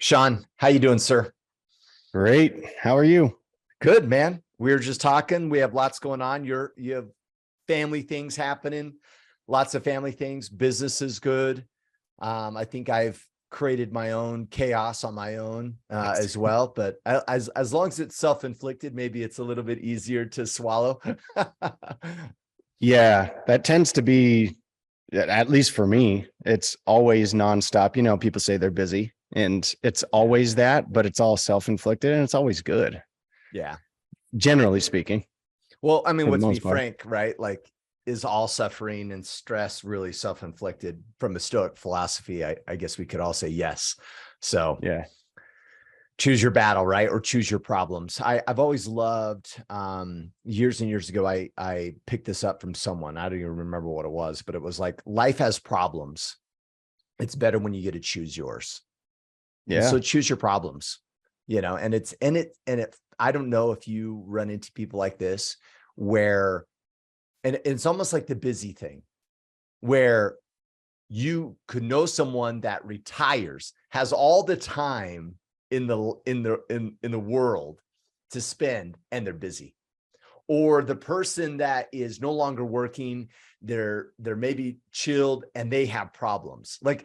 Sean, how you doing, sir? Great. How are you? Good, man. We were just talking. We have lots going on. You have family things happening, lots of family things. Business is good. I think I've created my own chaos on my own as well. But as long as it's self-inflicted, maybe it's a little bit easier to swallow. Yeah, that tends to be, at least for me, it's always nonstop. You know, people say they're busy and it's always that, but it's all self-inflicted and it's always good, Yeah. generally speaking, Well, I mean, for the let's be most part. frank, right? Like, is all suffering and stress really self-inflicted? From a Stoic philosophy, I guess we could all say yes. So Yeah. choose your battle, right? Or choose your problems. I've always loved, years and years ago, I picked this up from someone. I don't even remember what it was, but it was like, life has problems. It's better when you get to choose yours. And Yeah. so choose your problems, and I don't know if you run into people like this where, and it's almost like the busy thing where you could know someone that retires, has all the time in the world to spend, and they're busy. Or the person that is no longer working, they're maybe chilled and they have problems. Like,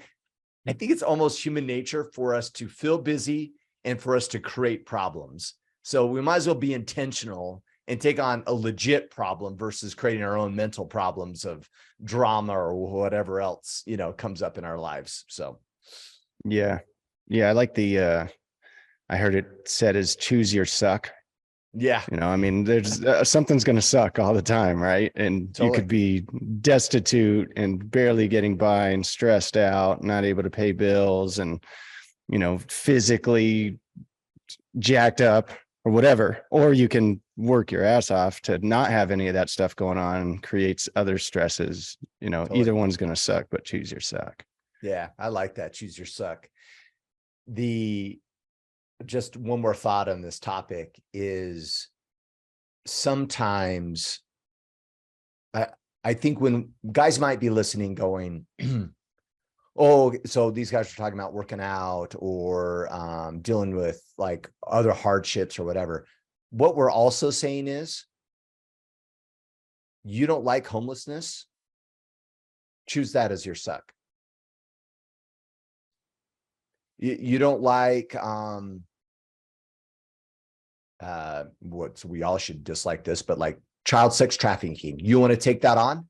I think it's almost human nature for us to feel busy and for us to create problems. So we might as well be intentional and take on a legit problem versus creating our own mental problems of drama or whatever else, comes up in our lives. So, Yeah. Yeah. I like I heard it said as choose your suck. yeah, I mean, there's something's going to suck all the time, right? And you totally. could be destitute and barely getting by and stressed out, not able to pay bills and, physically jacked up or whatever. Or you can work your ass off to not have any of that stuff going on and creates other stresses. Totally. Either one's going to suck, but choose your suck. Yeah, I like that. Choose your suck. The Just one more thought on this topic is, sometimes I, I think when guys might be listening going, oh, so these guys are talking about working out or dealing with like other hardships or whatever. What we're also saying is, you don't like homelessness, choose that as your suck. You don't like what we all should dislike this, but like child sex trafficking. You want to take that on?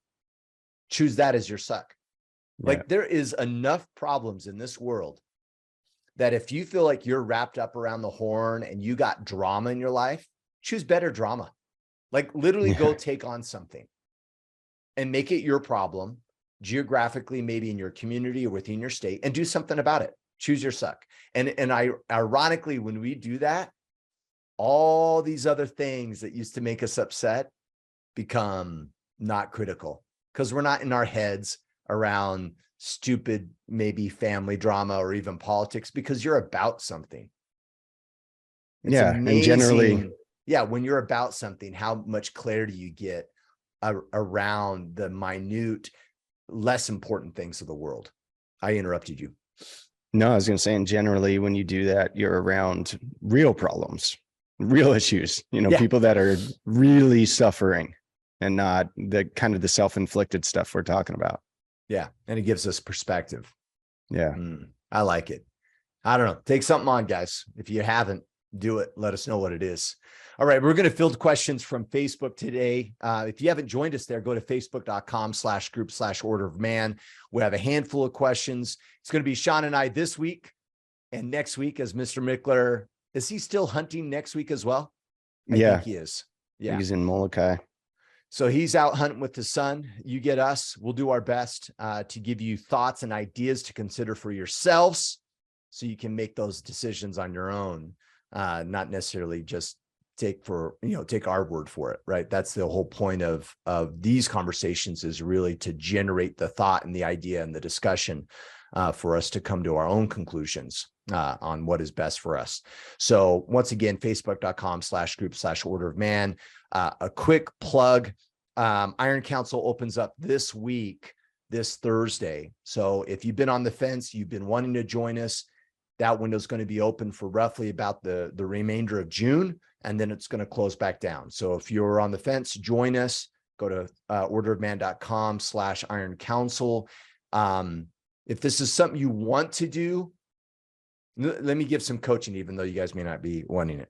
Choose that as your suck. Yeah. Like, there is enough problems in this world that if you feel like you're wrapped up around the horn and you got drama in your life, choose better drama. Like, literally go Yeah. take on something and make it your problem geographically, maybe in your community or within your state, and do something about it. Choose your suck. And ironically, when we do that, all these other things that used to make us upset become not critical, because we're not in our heads around stupid, maybe family drama or even politics, because you're about something. It's Yeah. And generally, amazing. Yeah. When you're about something, how much clarity you get around the minute, less important things of the world. I interrupted you. no, I was going to say, and generally, when you do that, you're around real problems, real issues, Yeah. people that are really suffering and not the kind of the self-inflicted stuff we're talking about. Yeah. And it gives us perspective. Yeah. I like it. I don't know. Take something on, guys. If you haven't, do it. Let us know what it is. All right. We're going to field questions from Facebook today. If you haven't joined us there, go to facebook.com/group/order of man. We have a handful of questions. It's going to be Sean and I this week and next week, as Mr. Mickler. Is he still hunting next week as well? I Yeah. think he is. I Yeah. think he's in Molokai. So he's out hunting with the sun. You get us. We'll do our best to give you thoughts and ideas to consider for yourselves, so you can make those decisions on your own, not necessarily just take our word for it, right? That's the whole point of these conversations, is really to generate the thought and the idea and the discussion for us to come to our own conclusions on what is best for us. So once again, facebook.com/group/order of man. A quick plug. Iron Council opens up this week, this Thursday. So if you've been on the fence, you've been wanting to join us, That window is going to be open for roughly about the remainder of June, and then it's going to close back down. So if you're on the fence, join us. Go to orderofman.com/iron council. If this is something you want to do, let me give some coaching, even though you guys may not be wanting it.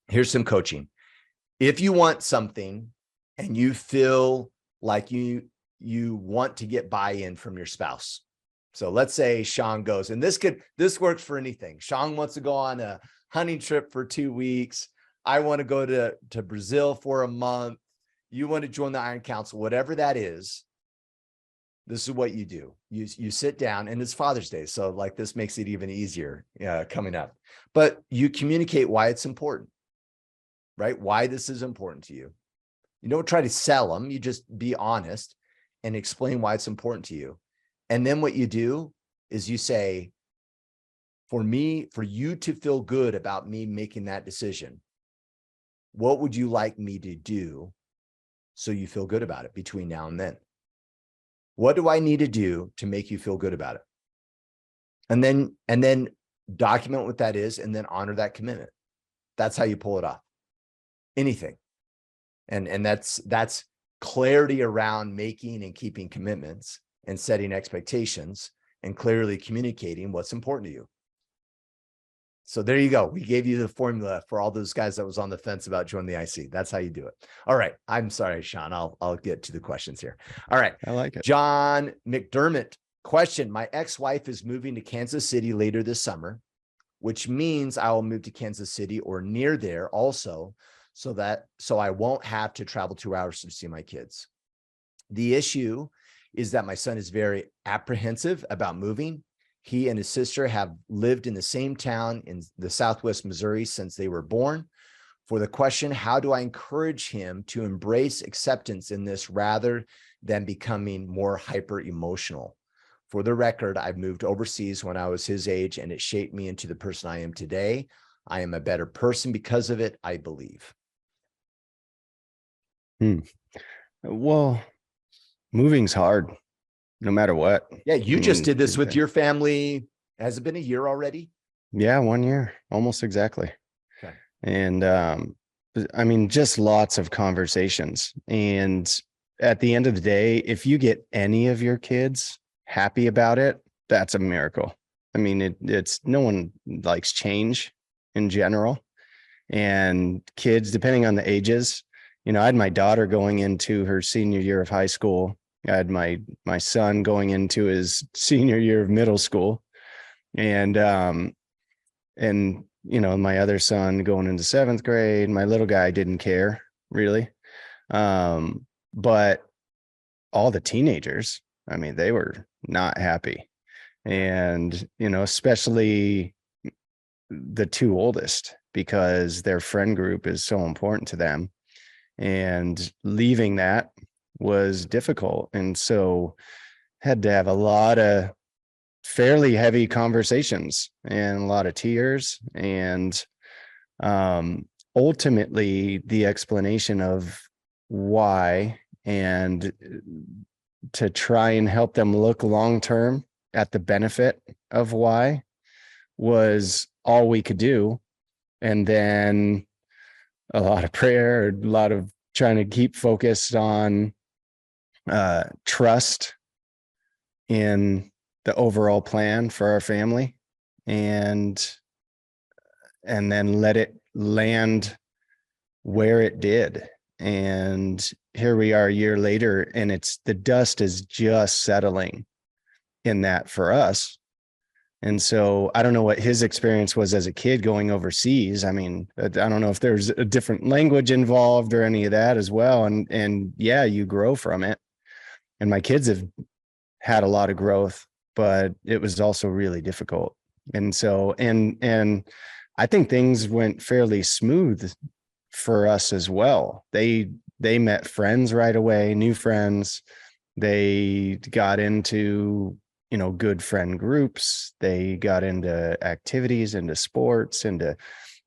Here's some coaching. If you want something and you feel like you want to get buy-in from your spouse. So let's say Sean goes, and this works for anything. Sean wants to go on a hunting trip for 2 weeks. I want to go to Brazil for a month. You want to join the Iron Council, whatever that is. This is what you do. You sit down, and it's Father's Day. So like this makes it even easier coming up, but you communicate why it's important, right? Why this is important to you. You don't try to sell them. You just be honest and explain why it's important to you. And then what you do is you say, for you to feel good about me making that decision, what would you like me to do so you feel good about it between now and then? What do I need to do to make you feel good about it? And then document what that is, and then honor that commitment. That's how you pull it off. Anything. And that's clarity around making and keeping commitments and setting expectations and clearly communicating what's important to you. So there you go. We gave you the formula for all those guys that was on the fence about joining the IC. That's how you do it. All right. I'm sorry, Sean. I'll get to the questions here. All right. I like it. John McDermott, question. My ex-wife is moving to Kansas City later this summer, which means I will move to Kansas City or near there also, so I won't have to travel 2 hours to see my kids. The issue is that my son is very apprehensive about moving. He and his sister have lived in the same town in the Southwest Missouri since they were born. For the question, how do I encourage him to embrace acceptance in this rather than becoming more hyper emotional? For the record, I've moved overseas when I was his age, and it shaped me into the person I am today. I am a better person because of it, I believe. Well, moving's hard, no matter what. Yeah, you just did this with your family. Has it been a year already? Yeah, 1 year, almost exactly. Okay. And I mean, just lots of conversations. And at the end of the day, if you get any of your kids happy about it, that's a miracle. I mean, it's no one likes change in general. And kids, depending on the ages, I had my daughter going into her senior year of high school. I had my son going into his senior year of middle school, and my other son going into 7th grade. My little guy didn't care really. But all the teenagers, I mean, they were not happy. And, especially the 2 oldest, because their friend group is so important to them. And leaving that was difficult. And so had to have a lot of fairly heavy conversations and a lot of tears. And ultimately the explanation of why, and to try and help them look long-term at the benefit of why, was all we could do. And then a lot of prayer, a lot of trying to keep focused on trust in the overall plan for our family, and then let it land where it did. And here we are a year later, and the dust is just settling in that for us. And so I don't know what his experience was as a kid going overseas. I mean, I don't know if there's a different language involved or any of that as well. And yeah, you grow from it. And my kids have had a lot of growth, but it was also really difficult. And so, and I think things went fairly smooth for us as well. They met friends right away, new friends. They got into good friend groups. They got into activities, into sports,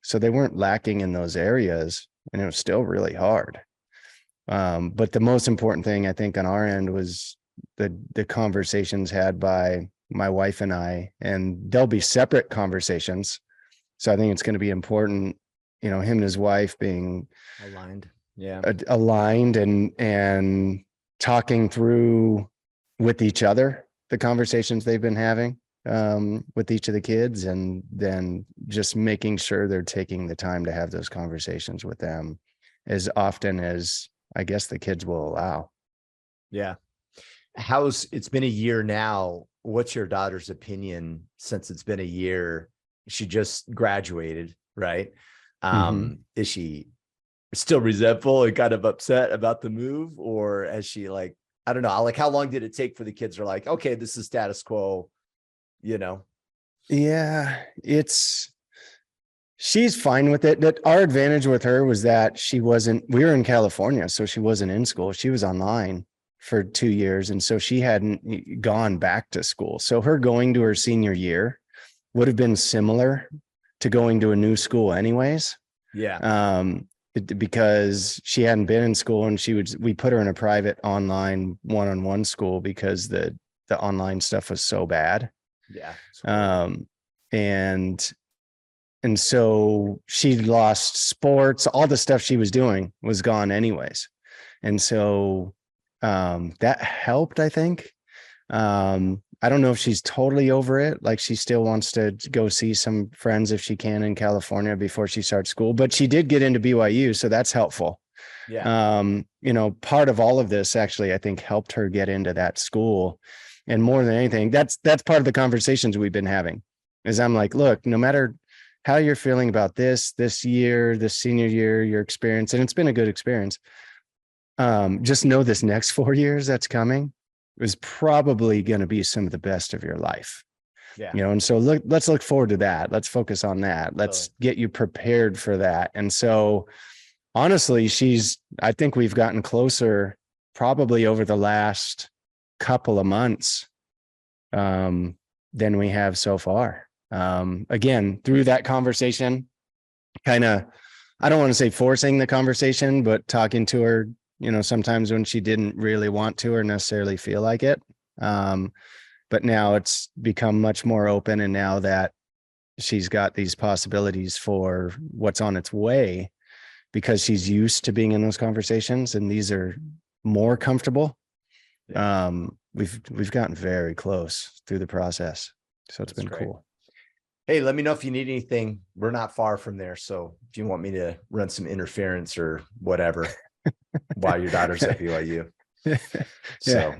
so they weren't lacking in those areas, and it was still really hard. But the most important thing I think on our end was the conversations had by my wife and I, and there'll be separate conversations. So I think it's going to be important, him and his wife being Aligned. Yeah. aligned and talking through with each other the conversations they've been having with each of the kids, and then just making sure they're taking the time to have those conversations with them as often as I guess the kids will allow. Yeah. It's been a year now. What's your daughter's opinion since it's been a year? She just graduated, right? Is she still resentful and kind of upset about the move, or has she, like, I don't know, like, how long did it take for the kids are like, okay, this is status quo, Yeah, she's fine with it. That our advantage with her was that we were in California, so she wasn't in school. She was online for 2 years. And so she hadn't gone back to school. So her going to her senior year would have been similar to going to a new school anyways. Yeah. Because she hadn't been in school, and we put her in a private online one-on-one school because the online stuff was so bad. Yeah. And so she lost sports, all the stuff she was doing was gone anyways. And so that helped, I think. I don't know if she's totally over it. Like, she still wants to go see some friends if she can in California before she starts school, but she did get into BYU. So that's helpful. Yeah. Part of all of this actually, I think, helped her get into that school. And more than anything, that's part of the conversations we've been having is I'm like, look, no matter how you're feeling about this year, this senior year, your experience, and it's been a good experience. Just know this next 4 years that's coming is probably going to be some of the best of your life. Yeah. And so let's look forward to that. Let's focus on that. Let's get you prepared for that. And so honestly, I think we've gotten closer probably over the last couple of months than we have so far. Again, through that conversation, kind of, I don't want to say forcing the conversation, but talking to her, sometimes when she didn't really want to or necessarily feel like it. But now it's become much more open. And now that she's got these possibilities for what's on its way, because she's used to being in those conversations and these are more comfortable. We've gotten very close through the process. So it's been cool. Hey, let me know if you need anything. We're not far from there. So if you want me to run some interference or whatever while your daughter's at BYU. So,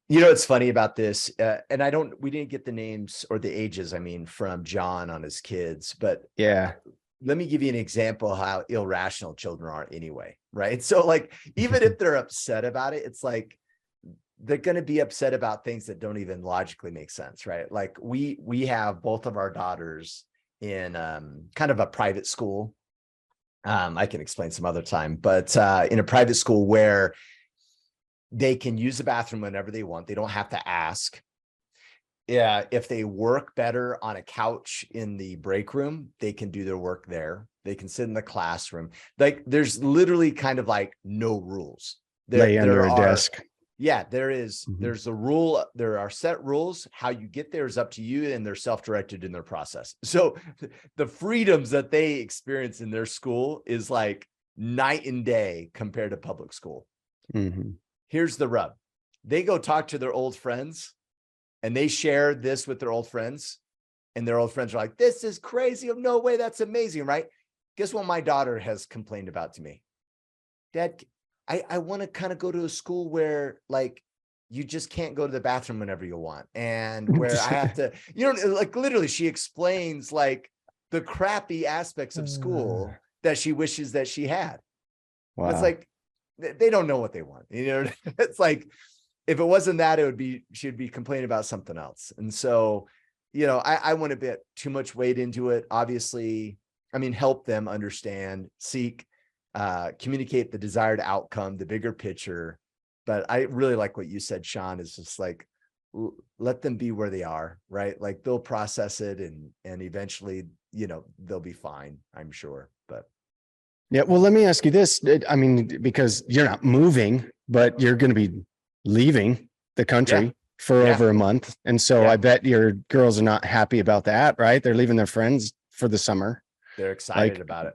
it's funny about this. And we didn't get the names or the ages, from John on his kids, but yeah. Let me give you an example how irrational children are anyway. Right. So, like, even if they're upset about it, it's like, they're going to be upset about things that don't even logically make sense, right? Like we have both of our daughters in kind of a private school. I can explain some other time, but in a private school where they can use the bathroom whenever they want. They don't have to ask. Yeah, if they work better on a couch in the break room, they can do their work there. They can sit in the classroom. Like, there's literally kind of like no rules. Lay under a desk. Yeah, there's a rule. There are set rules. How you get there is up to you, and they're self-directed in their process. So the freedoms that they experience in their school is like night and day compared to public school. Here's the rub. They go talk to their old friends and they share this with their old friends, and their old friends are like, this is crazy. No way. That's amazing. Right. Guess what my daughter has complained about to me? Dad, I want to kind of go to a school where, like, you just can't go to the bathroom whenever you want. And where I have to, like, literally she explains like the crappy aspects of school that she wishes that she had. Wow. It's like, they don't know what they want. It's like, if it wasn't that, she'd be complaining about something else. And so, I wouldn't a bit too much weight into it. Obviously, help them understand, seek, communicate the desired outcome, the bigger picture. But I really like what you said, Sean, is just like, let them be where they are, right? Like, they'll process it and eventually, they'll be fine, I'm sure. But yeah, well, let me ask you this. Because you're not moving, but you're going to be leaving the country. for Yeah. over a month. And so Yeah. I bet your girls are not happy about that, right? They're leaving their friends for the summer. They're excited Like, about it.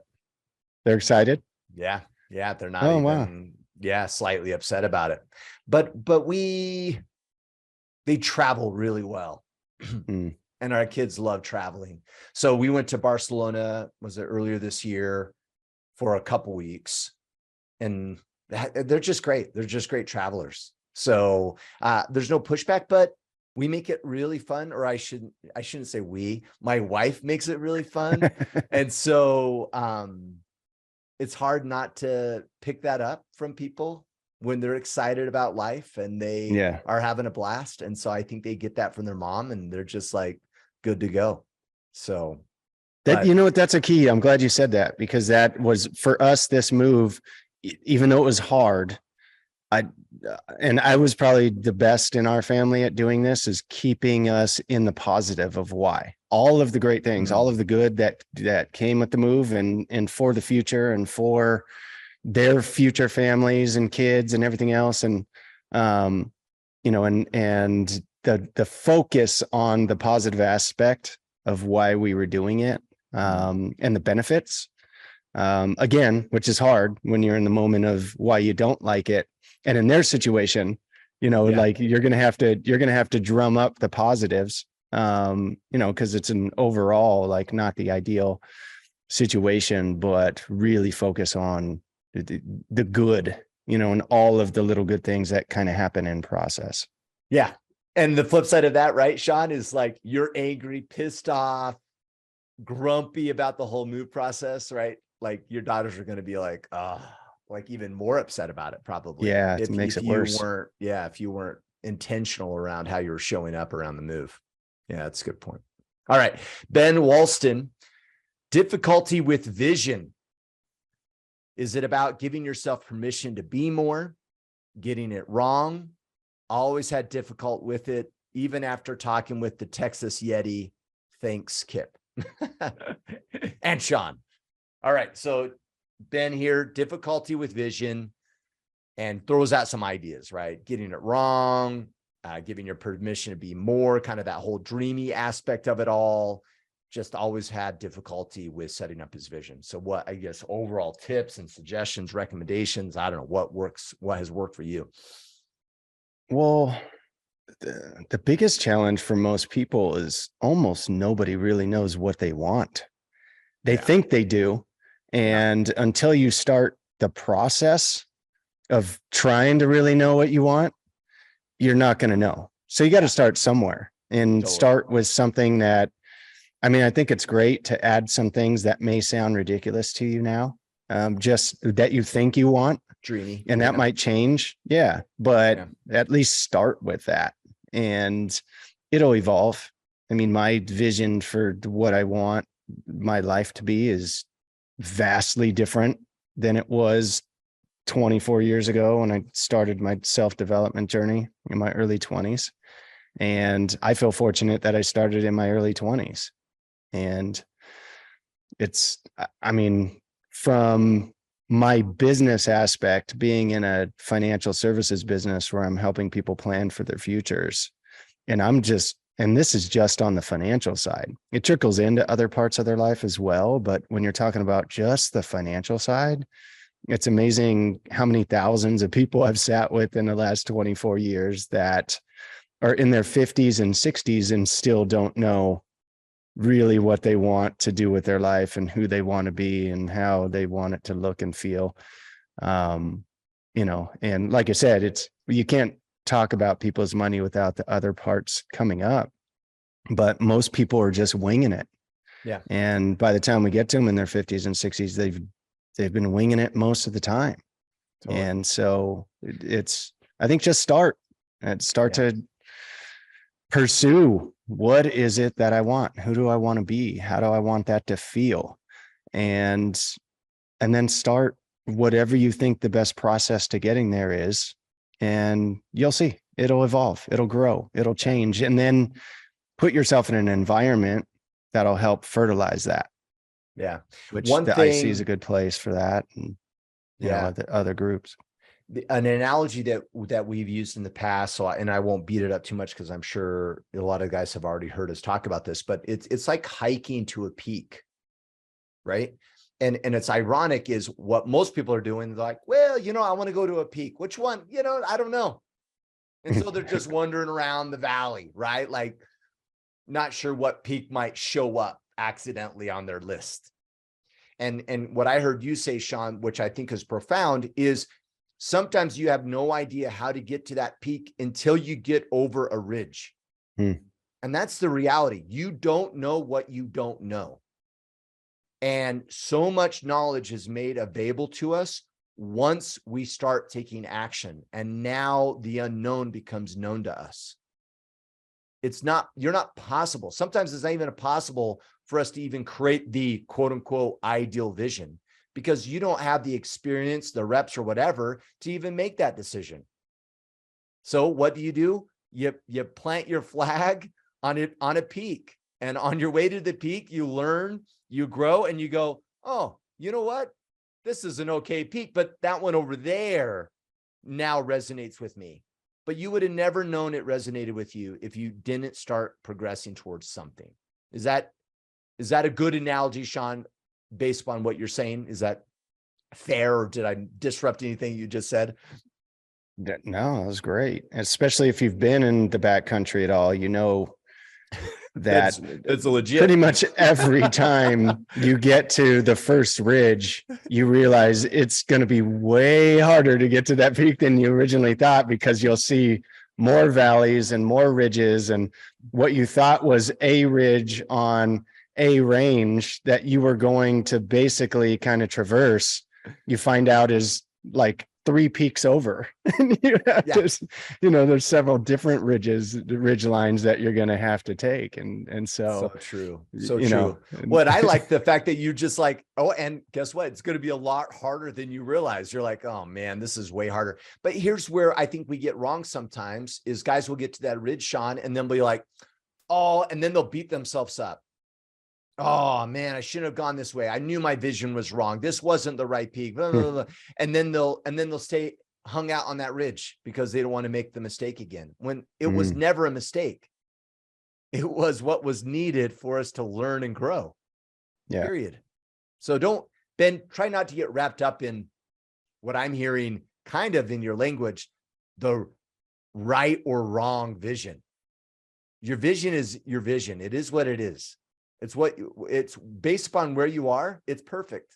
they're excited. Yeah. Yeah. They're not Oh, wow. even, yeah, slightly upset about it. But they travel really well. Mm. And our kids love traveling. So we went to Barcelona, was it earlier this year, for a couple weeks, and they're just great. They're just great travelers. So there's no pushback, but we make it really fun, or I shouldn't say we, my wife makes it really fun. And so it's hard not to pick that up from people when they're excited about life and they Yeah. are having a blast. And so I think they get that from their mom, and they're just like good to go. So That, you know what, that's a key. I'm glad you said that, because that was for us, this move, even though it was hard, I was probably the best in our family at doing this, is keeping us in the positive of why all of the great things, all of the good that came with the move, and for the future and for their future families and kids and everything else. And, you know, and the focus on the positive aspect of why we were doing it, and the benefits, again, which is hard when you're in the moment of why you don't like it. And in their situation, you know, like you're going to have to drum up the positives, you know, cause it's an overall, like, not the ideal situation, but really focus on the good, you know, and all of the little good things that kind of happen in process. Yeah. And the flip side of that, right, Sean, is like you're angry, pissed off, grumpy about the whole move process, right? Like your daughters are going to be like, like even more upset about it, probably. Yeah, it makes it worse. If you weren't intentional around how you were showing up around the move. Yeah, that's a good point. All right. Ben Walston, difficulty with vision. Is it about giving yourself permission to be more, getting it wrong? Always had difficult with it, even after talking with the Texas Yeti. Thanks, Kip. And Sean. All right. So Ben here, difficulty with vision, and throws out some ideas, right? Getting it wrong, giving your permission to be more, kind of that whole dreamy aspect of it all. Just always had difficulty with setting up his vision. So what, I guess, overall tips and suggestions, recommendations, I don't know, what has worked for you? Well, the biggest challenge for most people is almost nobody really knows what they want. They think they do. And until you start the process of trying to really know what you want, you're not going to know. So you got to start somewhere, and start with something that, I mean, I think it's great to add some things that may sound ridiculous to you now, just that you think you want. Dreamy. And that might change. Yeah. But at least start with that, and it'll evolve. I mean, my vision for what I want my life to be is vastly different than it was 24 years ago when I started my self-development journey in my early 20s. And I feel fortunate that I started in my early 20s. And it's, I mean, from my business aspect, being in a financial services business where I'm helping people plan for their futures, and this is just on the financial side. It trickles into other parts of their life as well. But when you're talking about just the financial side, it's amazing how many thousands of people I've sat with in the last 24 years that are in their 50s and 60s and still don't know really what they want to do with their life and who they want to be and how they want it to look and feel. You know, and like I said, you can't talk about people's money without the other parts coming up, but most people are just winging it. Yeah. And by the time we get to them in their 50s and 60s, they've been winging it most of the time. Totally. And so I think just start to pursue, what is it that I want? Who do I want to be? How do I want that to feel? And then start whatever you think the best process to getting there is, and you'll see it'll evolve, it'll grow, it'll change. And then put yourself in an environment that'll help fertilize that. Yeah. Which the IC is a good place for that. And you know, other groups. an analogy that we've used in the past, so and I won't beat it up too much because I'm sure a lot of guys have already heard us talk about this, but it's like hiking to a peak, right? And it's ironic is what most people are doing. They're like, well, I want to go to a peak. Which one? I don't know. And so they're just wandering around the valley, right? Like not sure what peak might show up accidentally on their list. And what I heard you say, Sean, which I think is profound, is sometimes you have no idea how to get to that peak until you get over a ridge. And that's the reality. You don't know what you don't know. And so much knowledge is made available to us once we start taking action. And now the unknown becomes known to us. You're not possible. Sometimes it's not even possible for us to even create the quote unquote ideal vision, because you don't have the experience, the reps or whatever to even make that decision. So what do? You plant your flag on a peak, and on your way to the peak, you learn, you grow, and you go, oh, you know what? This is an okay peak, but that one over there now resonates with me. But you would have never known it resonated with you if you didn't start progressing towards something. Is that a good analogy, Sean, based upon what you're saying? Is that fair, or did I disrupt anything you just said? No, it was great. Especially if you've been in the backcountry at all, that it's a legit. Pretty much every time you get to the first ridge, you realize it's going to be way harder to get to that peak than you originally thought, because you'll see more valleys and more ridges, and what you thought was a ridge on a range that you were going to basically kind of traverse, you find out is like 3 peaks over. There's several different ridge lines that you're going to have to take. And so true. So true. What I like the fact that you just like, oh, and guess what? It's going to be a lot harder than you realize. You're like, oh man, this is way harder. But here's where I think we get wrong sometimes is guys will get to that ridge, Sean, and then be like, oh, and then they'll beat themselves up. Oh man, I shouldn't have gone this way. I knew my vision was wrong. This wasn't the right peak. Blah, blah, blah. And then they'll stay hung out on that ridge because they don't want to make the mistake again, when it was never a mistake. It was what was needed for us to learn and grow. Yeah. Period. So try not to get wrapped up in what I'm hearing kind of in your language, the right or wrong vision. Your vision is your vision. It is what it is. It's based upon where you are. It's perfect.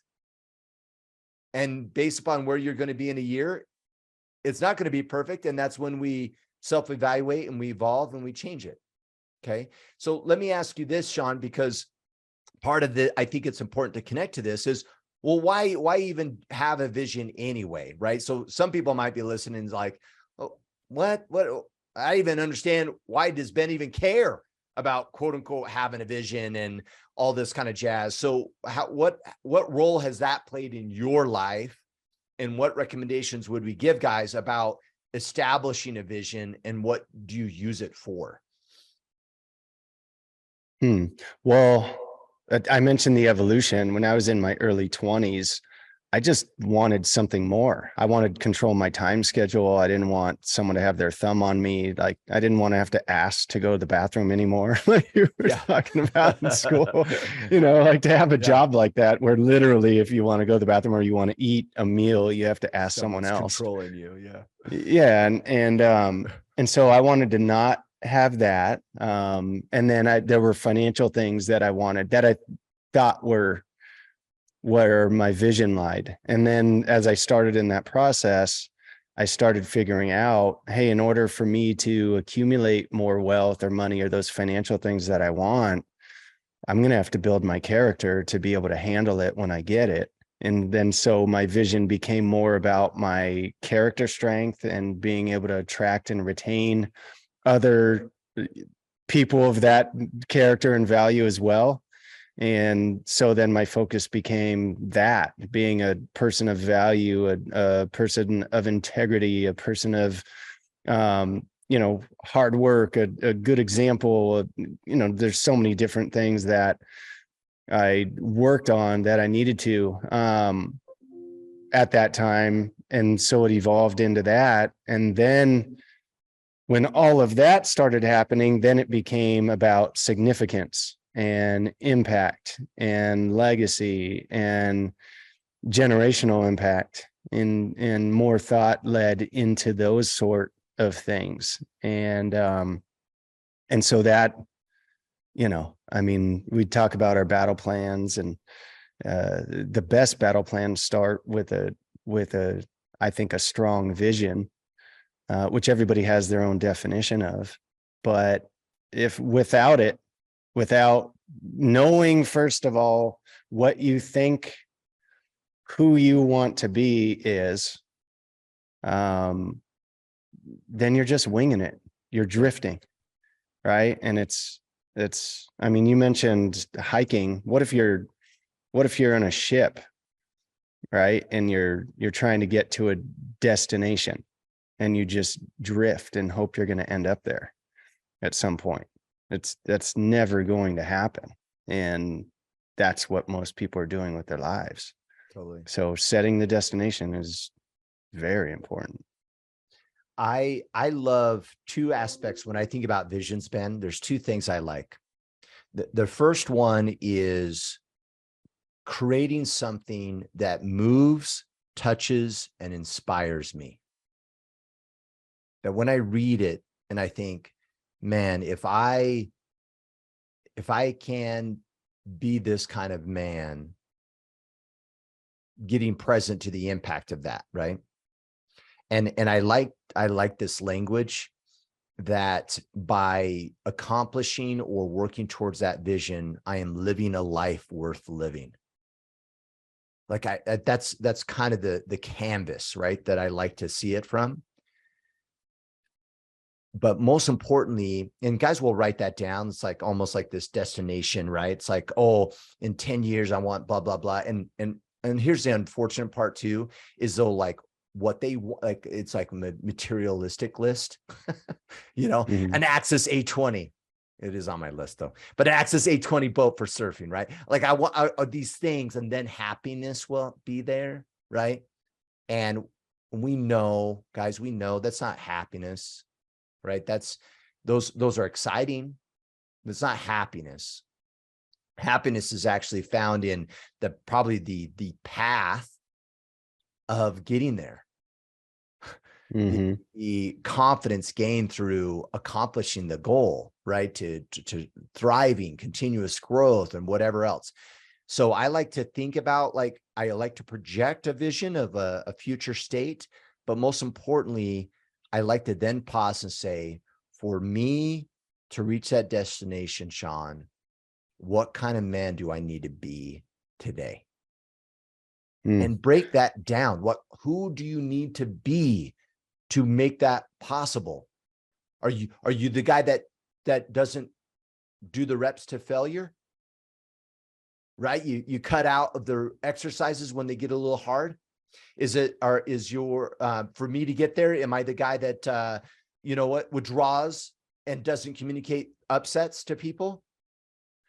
And based upon where you're going to be in a year, it's not going to be perfect. And that's when we self-evaluate and we evolve and we change it. Okay. So let me ask you this, Sean, because part of I think it's important to connect to this is, well, why even have a vision anyway? Right. So some people might be listening like, oh, what, I even understand, why does Ben even care about quote unquote having a vision and all this kind of jazz? So what role has that played in your life, and what recommendations would we give guys about establishing a vision, and what do you use it for? Well, I mentioned the evolution. When I was in my early 20s, I just wanted something more. I wanted to control my time schedule. I didn't want someone to have their thumb on me. Like, I didn't want to have to ask to go to the bathroom anymore, like you were talking about in school. Like to have a job like that, where literally if you want to go to the bathroom or you want to eat a meal, you have to ask someone else. Controlling you. Yeah. Yeah. And so I wanted to not have that. And then there were financial things that I wanted that I thought were where my vision lied. And then as I started in that process, I started figuring out, hey, in order for me to accumulate more wealth or money or those financial things that I want, I'm going to have to build my character to be able to handle it when I get it. And then so my vision became more about my character strength and being able to attract and retain other people of that character and value as well. And so then my focus became that, being a person of value, a person of integrity, a person of, hard work, a good example of, there's so many different things that I worked on that I needed to at that time. and so it evolved into that. And then when all of that started happening, then it became about significance and impact and legacy and generational impact, and more thought led into those sort of things. And so that, I mean, we talk about our battle plans, and the best battle plans start with I think a strong vision, which everybody has their own definition of. But if without knowing, first of all, what you think, who you want to be is, then you're just winging it. You're drifting, right? And I mean, you mentioned hiking. What if you're in a ship, right? And you're trying to get to a destination, and you just drift and hope you're going to end up there at some point. That's never going to happen. And that's what most people are doing with their lives. Totally. So setting the destination is very important. I love two aspects when I think about visions, Ben. There's two things I like. The first one is creating something that moves, touches, and inspires me. That when I read it and I think, man, if I can be this kind of man, getting present to the impact of that, right? And I like this language that by accomplishing or working towards that vision, I am living a life worth living. Like that's kind of the canvas, right? That I like to see it from. But most importantly, and guys will write that down. It's like almost like this destination, right? It's like, oh, in 10 years, I want blah, blah, blah. And here's the unfortunate part too, is though, like what they like, it's like a materialistic list, an Axis A20. It is on my list though, but Axis A20 boat for surfing, right? Like I want these things, and then happiness will be there, right? And we know, guys, we know that's not happiness, right? Those are exciting. It's not happiness. Happiness is actually found in probably the path of getting there. The confidence gained through accomplishing the goal, right? To thriving, continuous growth, and whatever else. So I like to think about, like, I like to project a vision of a future state, but most importantly, I like to then pause and say, for me to reach that destination, Sean, what kind of man do I need to be today? And break that down. Who do you need to be to make that possible? Are you the guy that doesn't do the reps to failure? Right? You cut out of the exercises when they get a little hard. For me to get there, am I the guy that withdraws and doesn't communicate upsets to people?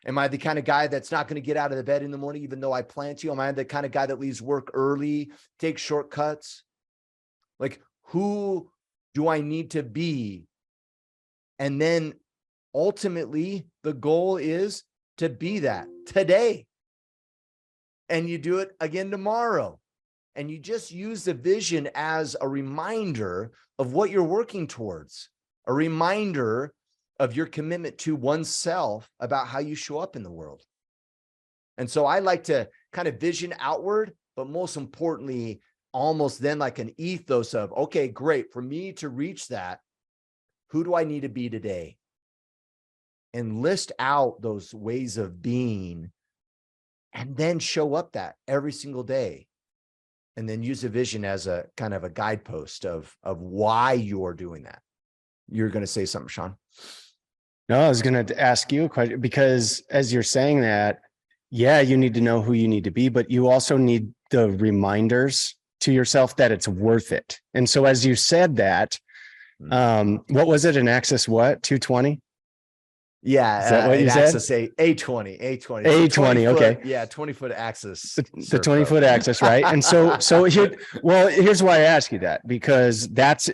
Am I the kind of guy that's not going to get out of the bed in the morning, even though I plan to? Am I the kind of guy that leaves work early, takes shortcuts? Like, who do I need to be? And then ultimately, the goal is to be that today. And you do it again tomorrow. And you just use the vision as a reminder of what you're working towards, a reminder of your commitment to oneself about how you show up in the world. And so I like to kind of vision outward, but most importantly, almost then like an ethos of, okay, great. For me to reach that, who do I need to be today? And list out those ways of being, and then show up that every single day. And then use a vision as a kind of a guidepost of why you're doing that. You're going to say something, Sean? No, I was going to ask you a question, because as you're saying that, yeah, you need to know who you need to be, but you also need the reminders to yourself that it's worth it. And so as you said that, what was it, an Axis what, 220? Is that what an you said? Axis A20. So 20, okay. Yeah, 20-foot Axis. The 20-foot axis, right? And so here's why I ask you that, because that's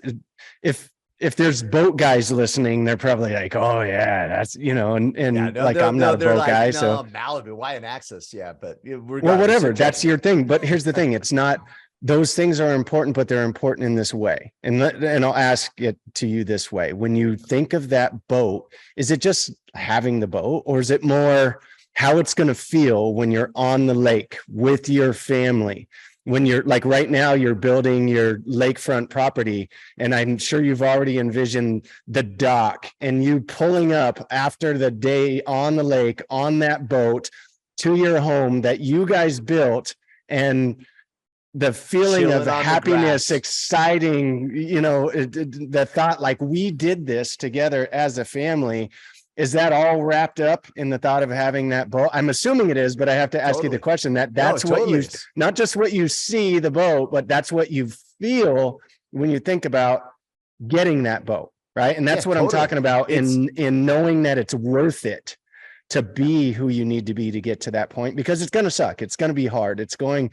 if there's boat guys listening, they're probably like, oh yeah, that's, like I'm not a they're boat like, guy. no, So Malibu, why an Axis? Yeah, but well, regardless, whatever, that's your thing. But here's the thing. It's not, those things are important, but they're important in this way. And I'll ask it to you this way. When you think of that boat, is it just having the boat, or is it more how it's going to feel when you're on the lake with your family? When you're like right now, you're building your lakefront property, and I'm sure you've already envisioned the dock and you pulling up after the day on the lake on that boat to your home that you guys built, and the feeling Chilling of on the happiness, grass. exciting, the thought like we did this together as a family. Is that all wrapped up in the thought of having that boat? I'm assuming it is, but I have to ask you the question No, that's it what totally you, is. not just what you see the boat, but that's what you feel when you think about getting that boat, right? And that's Yeah, what I'm totally. talking about in knowing that it's worth it to be who you need to be to get to that point, because it's going to suck. It's going to be hard. There's going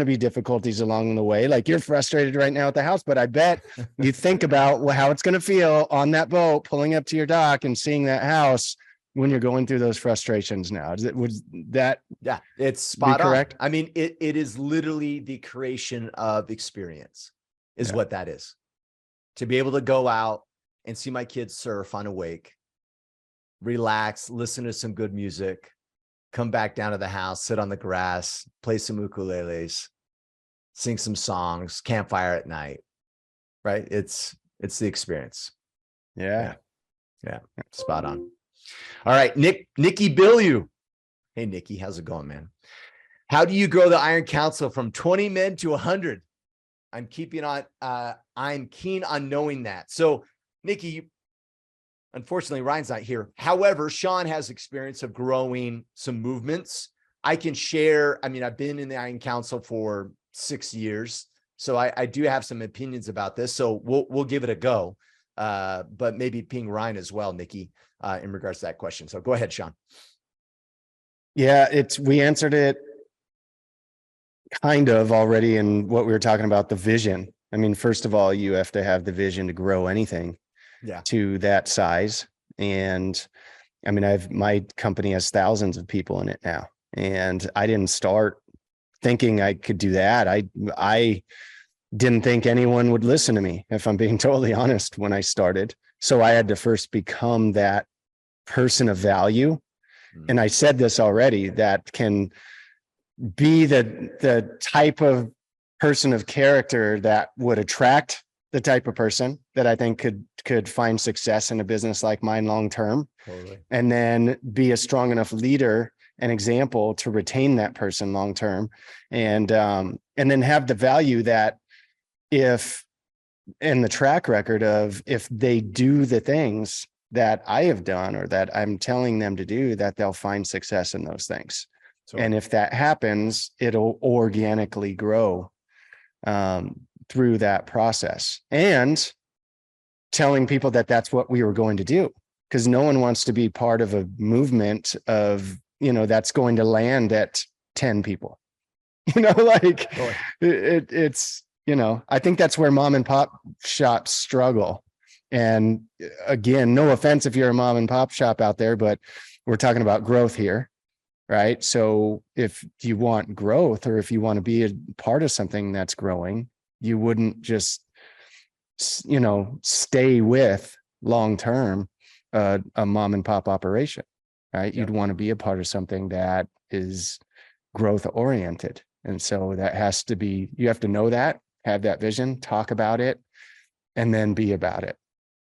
to be difficulties along the way. Like you're frustrated right now at the house, but I bet you think about how it's going to feel on that boat, pulling up to your dock and seeing that house when you're going through those frustrations now. Yeah, it's spot on. correct? I mean, it is literally the creation of experience is what that is. To be able to go out and see my kids surf on a wake, relax, listen to some good music, come back down to the house, sit on the grass, play some ukuleles, sing some songs, campfire at night, right? It's the experience. Yeah. Spot on. All right, Nikki Billieu. Hey, Nikki, how's it going, man? How do you grow the Iron Council from 20 men to 100? I'm keen on knowing that. So, Nikki, unfortunately, Ryan's not here. However, Sean has experience of growing some movements. I can share. I mean, I've been in the Iron Council for 6 years, so I do have some opinions about this. So we'll give it a go, but maybe ping Ryan as well, Nikki, in regards to that question. So go ahead, Sean. Yeah, we answered it kind of already in what we were talking about, the vision. I mean, first of all, you have to have the vision to grow anything to that size. And I mean, my company has thousands of people in it now, and I didn't start thinking I could do that. I didn't think anyone would listen to me, if I'm being totally honest, when I started. So I had to first become that person of value. And I said this already, that can be the type of person of character that would attract the type of person that I think could find success in a business like mine long term. Totally. And then be a strong enough leader and example to retain that person long term, and then have the value that and the track record of, if they do the things that I have done or that I'm telling them to do, that they'll find success in those things. Totally. And if that happens, it'll organically grow through that process, and telling people that that's what we were going to do, because no one wants to be part of a movement of, that's going to land at 10 people, like it's, I think that's where mom and pop shops struggle. And again, no offense if you're a mom and pop shop out there, but we're talking about growth here, right? So if you want growth, or if you want to be a part of something that's growing, you wouldn't just, stay with long-term a mom and pop operation, right? Yep. You'd want to be a part of something that is growth oriented. And so that has to be, you have to know that, have that vision, talk about it, and then be about it.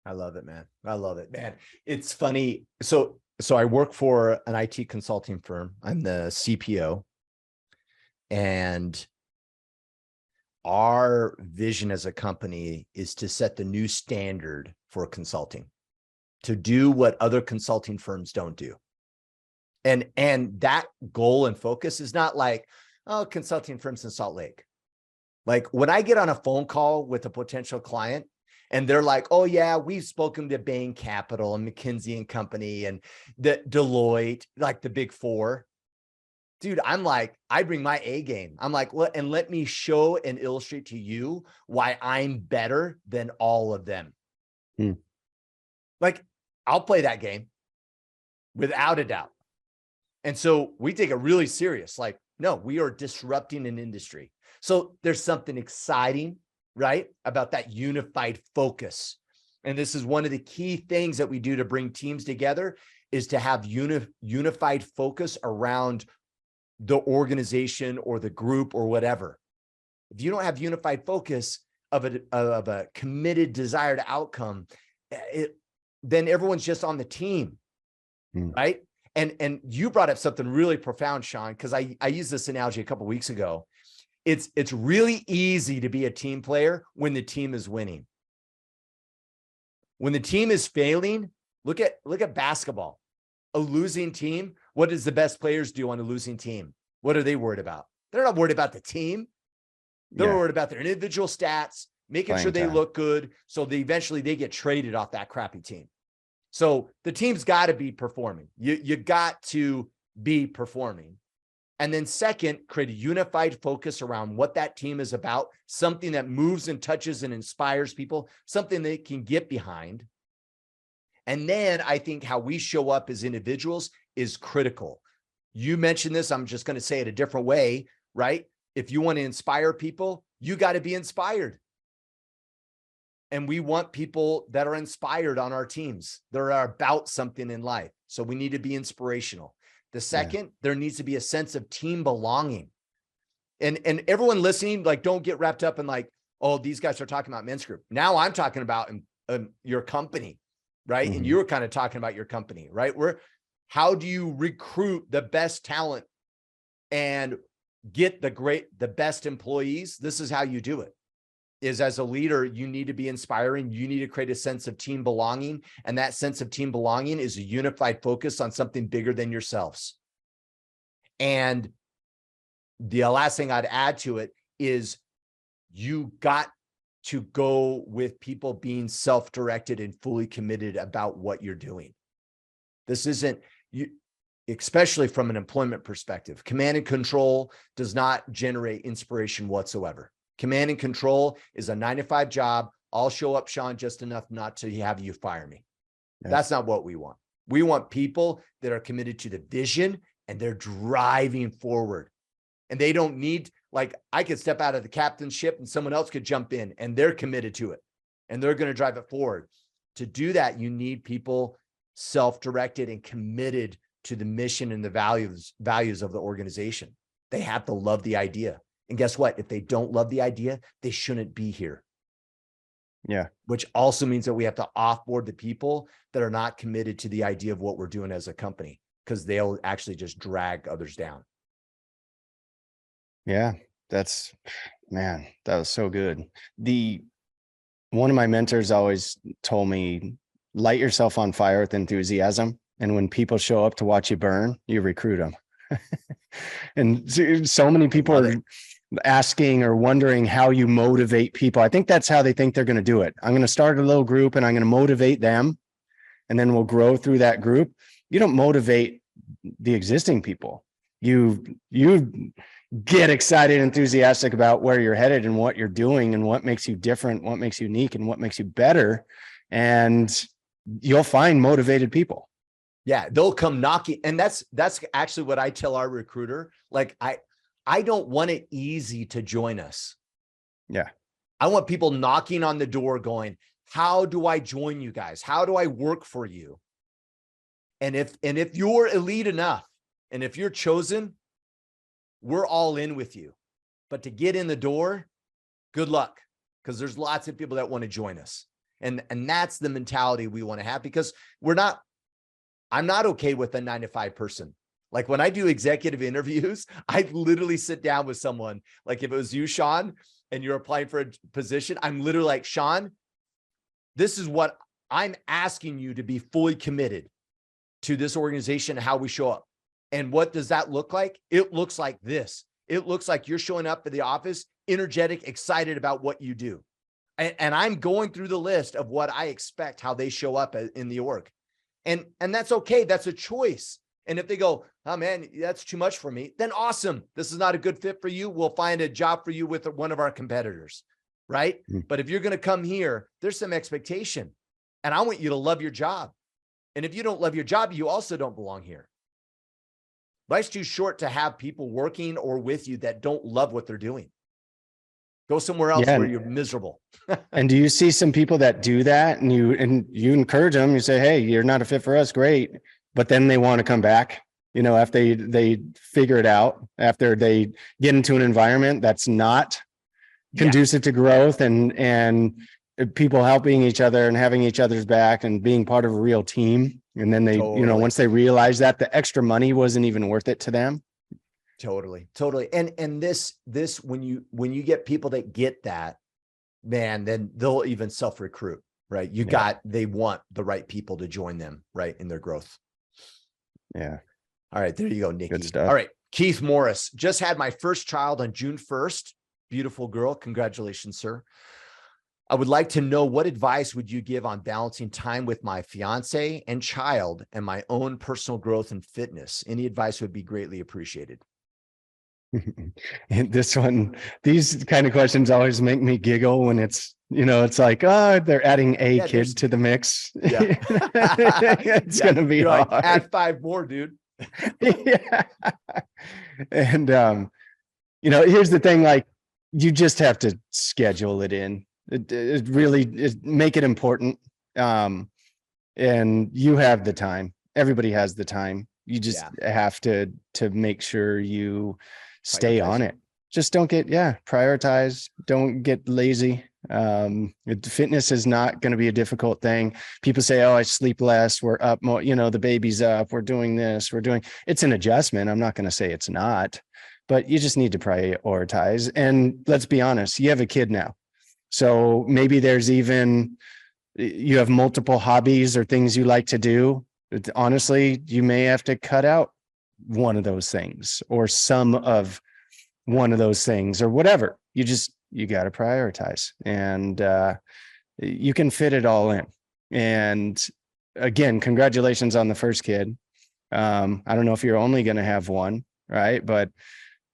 I love it, man. I love it, man. It's funny. So I work for an IT consulting firm. I'm the CPO, and our vision as a company is to set the new standard for consulting, to do what other consulting firms don't do. And that goal and focus is not like, oh, consulting firms in Salt Lake. Like when I get on a phone call with a potential client And they're like, oh yeah, we've spoken to Bain Capital and McKinsey and Company and the Deloitte, like the big four. Dude, I'm like, I bring my A game. I'm like, well, and let me show and illustrate to you why I'm better than all of them. Like, I'll play that game without a doubt. And so we take it really serious. Like, no, we are disrupting an industry. So there's something exciting, right, about that unified focus. And this is one of the key things that we do to bring teams together, is to have unified focus around the organization or the group or whatever. If you don't have unified focus of a committed desired outcome, then everyone's just on the team, right? And you brought up something really profound, Sean, because I used this analogy a couple of weeks ago. It's really easy to be a team player when the team is winning. When the team is failing, look at basketball. A losing team, what does the best players do on a losing team? What are they worried about? They're not worried about the team. They're worried about their individual stats, making sure they look good. So eventually they get traded off that crappy team. So the team's got to be performing. You got to be performing. And then second, create a unified focus around what that team is about, something that moves and touches and inspires people, something they can get behind. And then I think how we show up as individuals is critical. You mentioned this, I'm just going to say it a different way, right? If you want to inspire people, you got to be inspired. And we want people that are inspired on our teams. They're about something in life. So we need to be inspirational. The second, there needs to be a sense of team belonging. And everyone listening, like, don't get wrapped up in like, oh, these guys are talking about men's group. Now I'm talking about your company, right? And you're kind of talking about your company, right? How do you recruit the best talent and get the best employees? This is how you do it. Is as a leader, you need to be inspiring. You need to create a sense of team belonging. And that sense of team belonging is a unified focus on something bigger than yourselves. And the last thing I'd add to it is you got to go with people being self-directed and fully committed about what you're doing. This isn't you, especially from an employment perspective. Command and control does not generate inspiration whatsoever. Command and control is a 9-to-5 job. I'll show up, Sean, just enough not to have you fire me. Yeah. That's not what we want. We want people that are committed to the vision and they're driving forward. And they don't need, like, I could step out of the captain's ship and someone else could jump in and they're committed to it and they're going to drive it forward. To do that, you need people self-directed and committed to the mission and the values of the organization. They have to love the idea. And guess what? If they don't love the idea, they shouldn't be here. Yeah. Which also means that we have to offboard the people that are not committed to the idea of what we're doing as a company, because they'll actually just drag others down. Yeah, man, that was so good. One of my mentors always told me, light yourself on fire with enthusiasm. And when people show up to watch you burn, you recruit them. And so many people are asking or wondering how you motivate people. I think that's how they think they're going to do it. I'm going to start a little group and I'm going to motivate them. And then we'll grow through that group. You don't motivate the existing people. You get excited, enthusiastic about where you're headed and what you're doing and what makes you different, what makes you unique and what makes you better. And you'll find motivated people. Yeah, they'll come knocking. And that's actually what I tell our recruiter. Like, I don't want it easy to join us. Yeah. I want people knocking on the door going, how do I join you guys? How do I work for you? And if you're elite enough and if you're chosen, we're all in with you. But to get in the door, good luck, because there's lots of people that want to join us. And that's the mentality we want to have, because I'm not okay with a 9-to-5 person. Like, when I do executive interviews, I literally sit down with someone. Like, if it was you, Sean, and you're applying for a position, I'm literally like, Sean, this is what I'm asking you to be fully committed to this organization and how we show up. And what does that look like? It looks like this. It looks like you're showing up at the office, energetic, excited about what you do. And I'm going through the list of what I expect, how they show up in the org. And that's okay. That's a choice. And if they go, oh man, that's too much for me, then awesome. This is not a good fit for you. We'll find a job for you with one of our competitors. Right. But if you're going to come here, there's some expectation, and I want you to love your job. And if you don't love your job, you also don't belong here. Life's too short to have people working or with you that don't love what they're doing. Go somewhere else where you're miserable. And do you see some people that do that, and you encourage them, you say, hey, you're not a fit for us. Great. But then they want to come back, after they figure it out, after they get into an environment that's not conducive to growth and people helping each other and having each other's back and being part of a real team. And then they, once they realize that the extra money wasn't even worth it to them. Totally. And this, when you get people that get that, man, then they'll even self-recruit, right? They want the right people to join them, right, in their growth. Yeah. All right. There you go, Nikki. Good stuff. All right. Keith Morris, just had my first child on June 1st. Beautiful girl. Congratulations, sir. I would like to know, what advice would you give on balancing time with my fiance and child and my own personal growth and fitness? Any advice would be greatly appreciated. And these kind of questions always make me giggle when it's like, oh, they're adding a kid to the mix. Yeah. It's going to be hard. Like, add 5 more, dude. Yeah. And, here's the thing, like, you just have to schedule it in. It really make it important. And you have the time. Everybody has the time. You just have to make sure you stay on it. Just don't get, prioritize. Don't get lazy. Fitness is not going to be a difficult thing. People say, oh, I sleep less. We're up more, the baby's up. We're doing this. It's an adjustment. I'm not going to say it's not, but you just need to prioritize. And let's be honest, you have a kid now. So maybe you have multiple hobbies or things you like to do. Honestly, you may have to cut out one of those things or some of one of those things or whatever. You got to prioritize, and you can fit it all in. And again, congratulations on the first kid. I don't know if you're only going to have one, right? But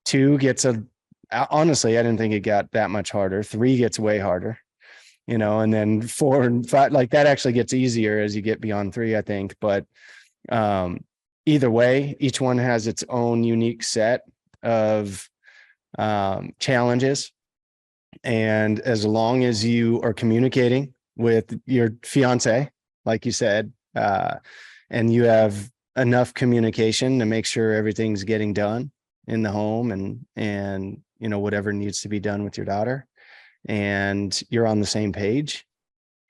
2 gets honestly, I didn't think it got that much harder. 3 gets way harder, and then 4 and 5, like that actually gets easier as you get beyond 3, I think. But either way, each one has its own unique set of challenges. And as long as you are communicating with your fiance, like you said, and you have enough communication to make sure everything's getting done in the home and whatever needs to be done with your daughter, and you're on the same page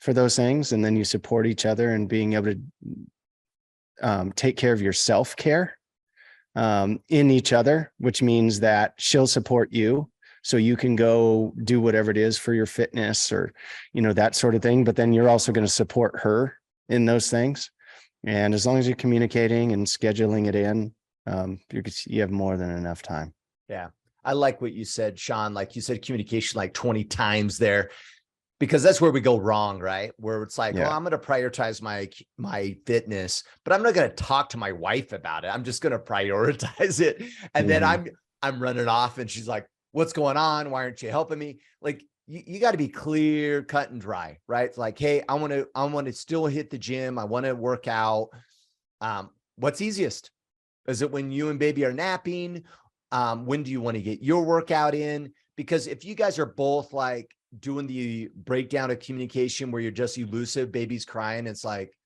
for those things, and then you support each other and being able to take care of your self-care in each other, which means that she'll support you so you can go do whatever it is for your fitness or, that sort of thing. But then you're also going to support her in those things. And as long as you're communicating and scheduling it in, you have more than enough time. Yeah. I like what you said, Sean. Like you said, communication like 20 times there, because that's where we go wrong, right? Where it's like, I'm going to prioritize my fitness, but I'm not going to talk to my wife about it. I'm just going to prioritize it. And then I'm running off and she's like, what's going on? Why aren't you helping me? Like you got to be clear, cut and dry, right? It's like, hey, I want to still hit the gym. I want to work out. What's easiest? Is it when you and baby are napping? When do you want to get your workout in? Because if you guys are both like doing the breakdown of communication where you're just elusive, baby's crying, it's like,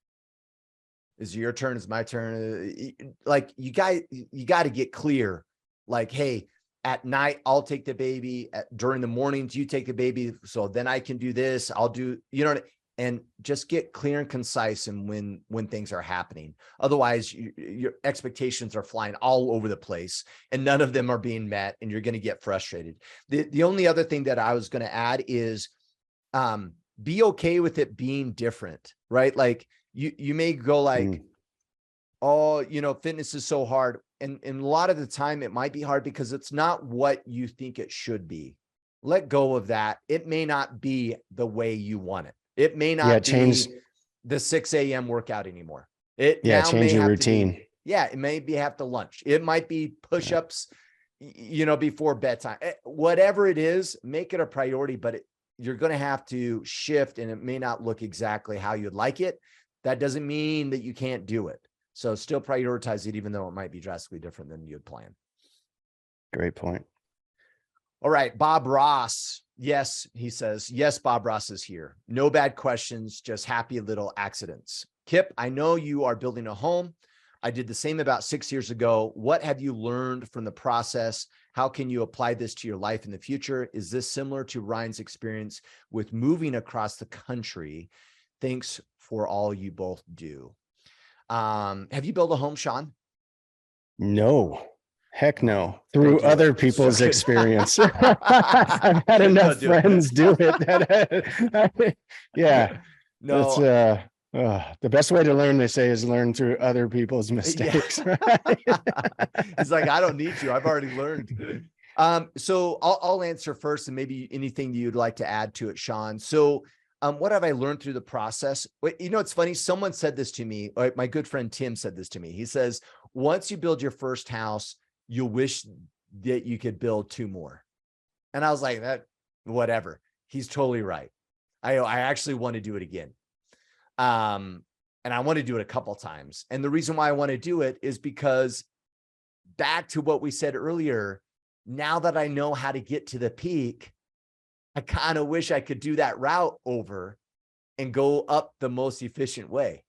is it your turn? Is my turn? Like you got to get clear. Like, hey, at night, I'll take the baby. During the mornings, you take the baby. So then I can do this. I'll do, and just get clear and concise and when things are happening. Otherwise, your expectations are flying all over the place and none of them are being met and you're going to get frustrated. The only other thing that I was going to add is be okay with it being different, right? Like you may go like, oh, fitness is so hard. And a lot of the time it might be hard because it's not what you think it should be. let go of that. It may not be the way you want it. It may not be change the 6 a.m. workout anymore. It Yeah, now change may your have routine. to be, it may be have to lunch. It might be push-ups, before bedtime. Whatever it is, make it a priority, but you're going to have to shift, and it may not look exactly how you'd like it. That doesn't mean that you can't do it. So still prioritize it, even though it might be drastically different than you'd plan. Great point. All right, Bob Ross. Yes, he says, yes, Bob Ross is here. No bad questions, just happy little accidents. Kip, I know you are building a home. I did the same about 6 years ago. What have you learned from the process? How can you apply this to your life in the future? Is this similar to Ryan's experience with moving across the country? Thanks for all you both do. Have you built a home, Sean? No. Heck no. Don't Through do other it. Just people's joking. experience. I've had enough Don't do friends it. do it. Yeah. No. The best way to learn, they say, is learn through other people's mistakes. Yeah. Right? He's like, I don't need to. I've already learned. So I'll answer first, and maybe anything you'd like to add to it, Sean. So what have I learned through the process? It's funny. Someone said this to me. My good friend Tim said this to me. He says, once you build your first house, you'll wish that you could build 2 more. And I was like, whatever. He's totally right. I actually want to do it again. And I want to do it a couple times. And the reason why I want to do it is because, back to what we said earlier, now that I know how to get to the peak, I kind of wish I could do that route over and go up the most efficient way.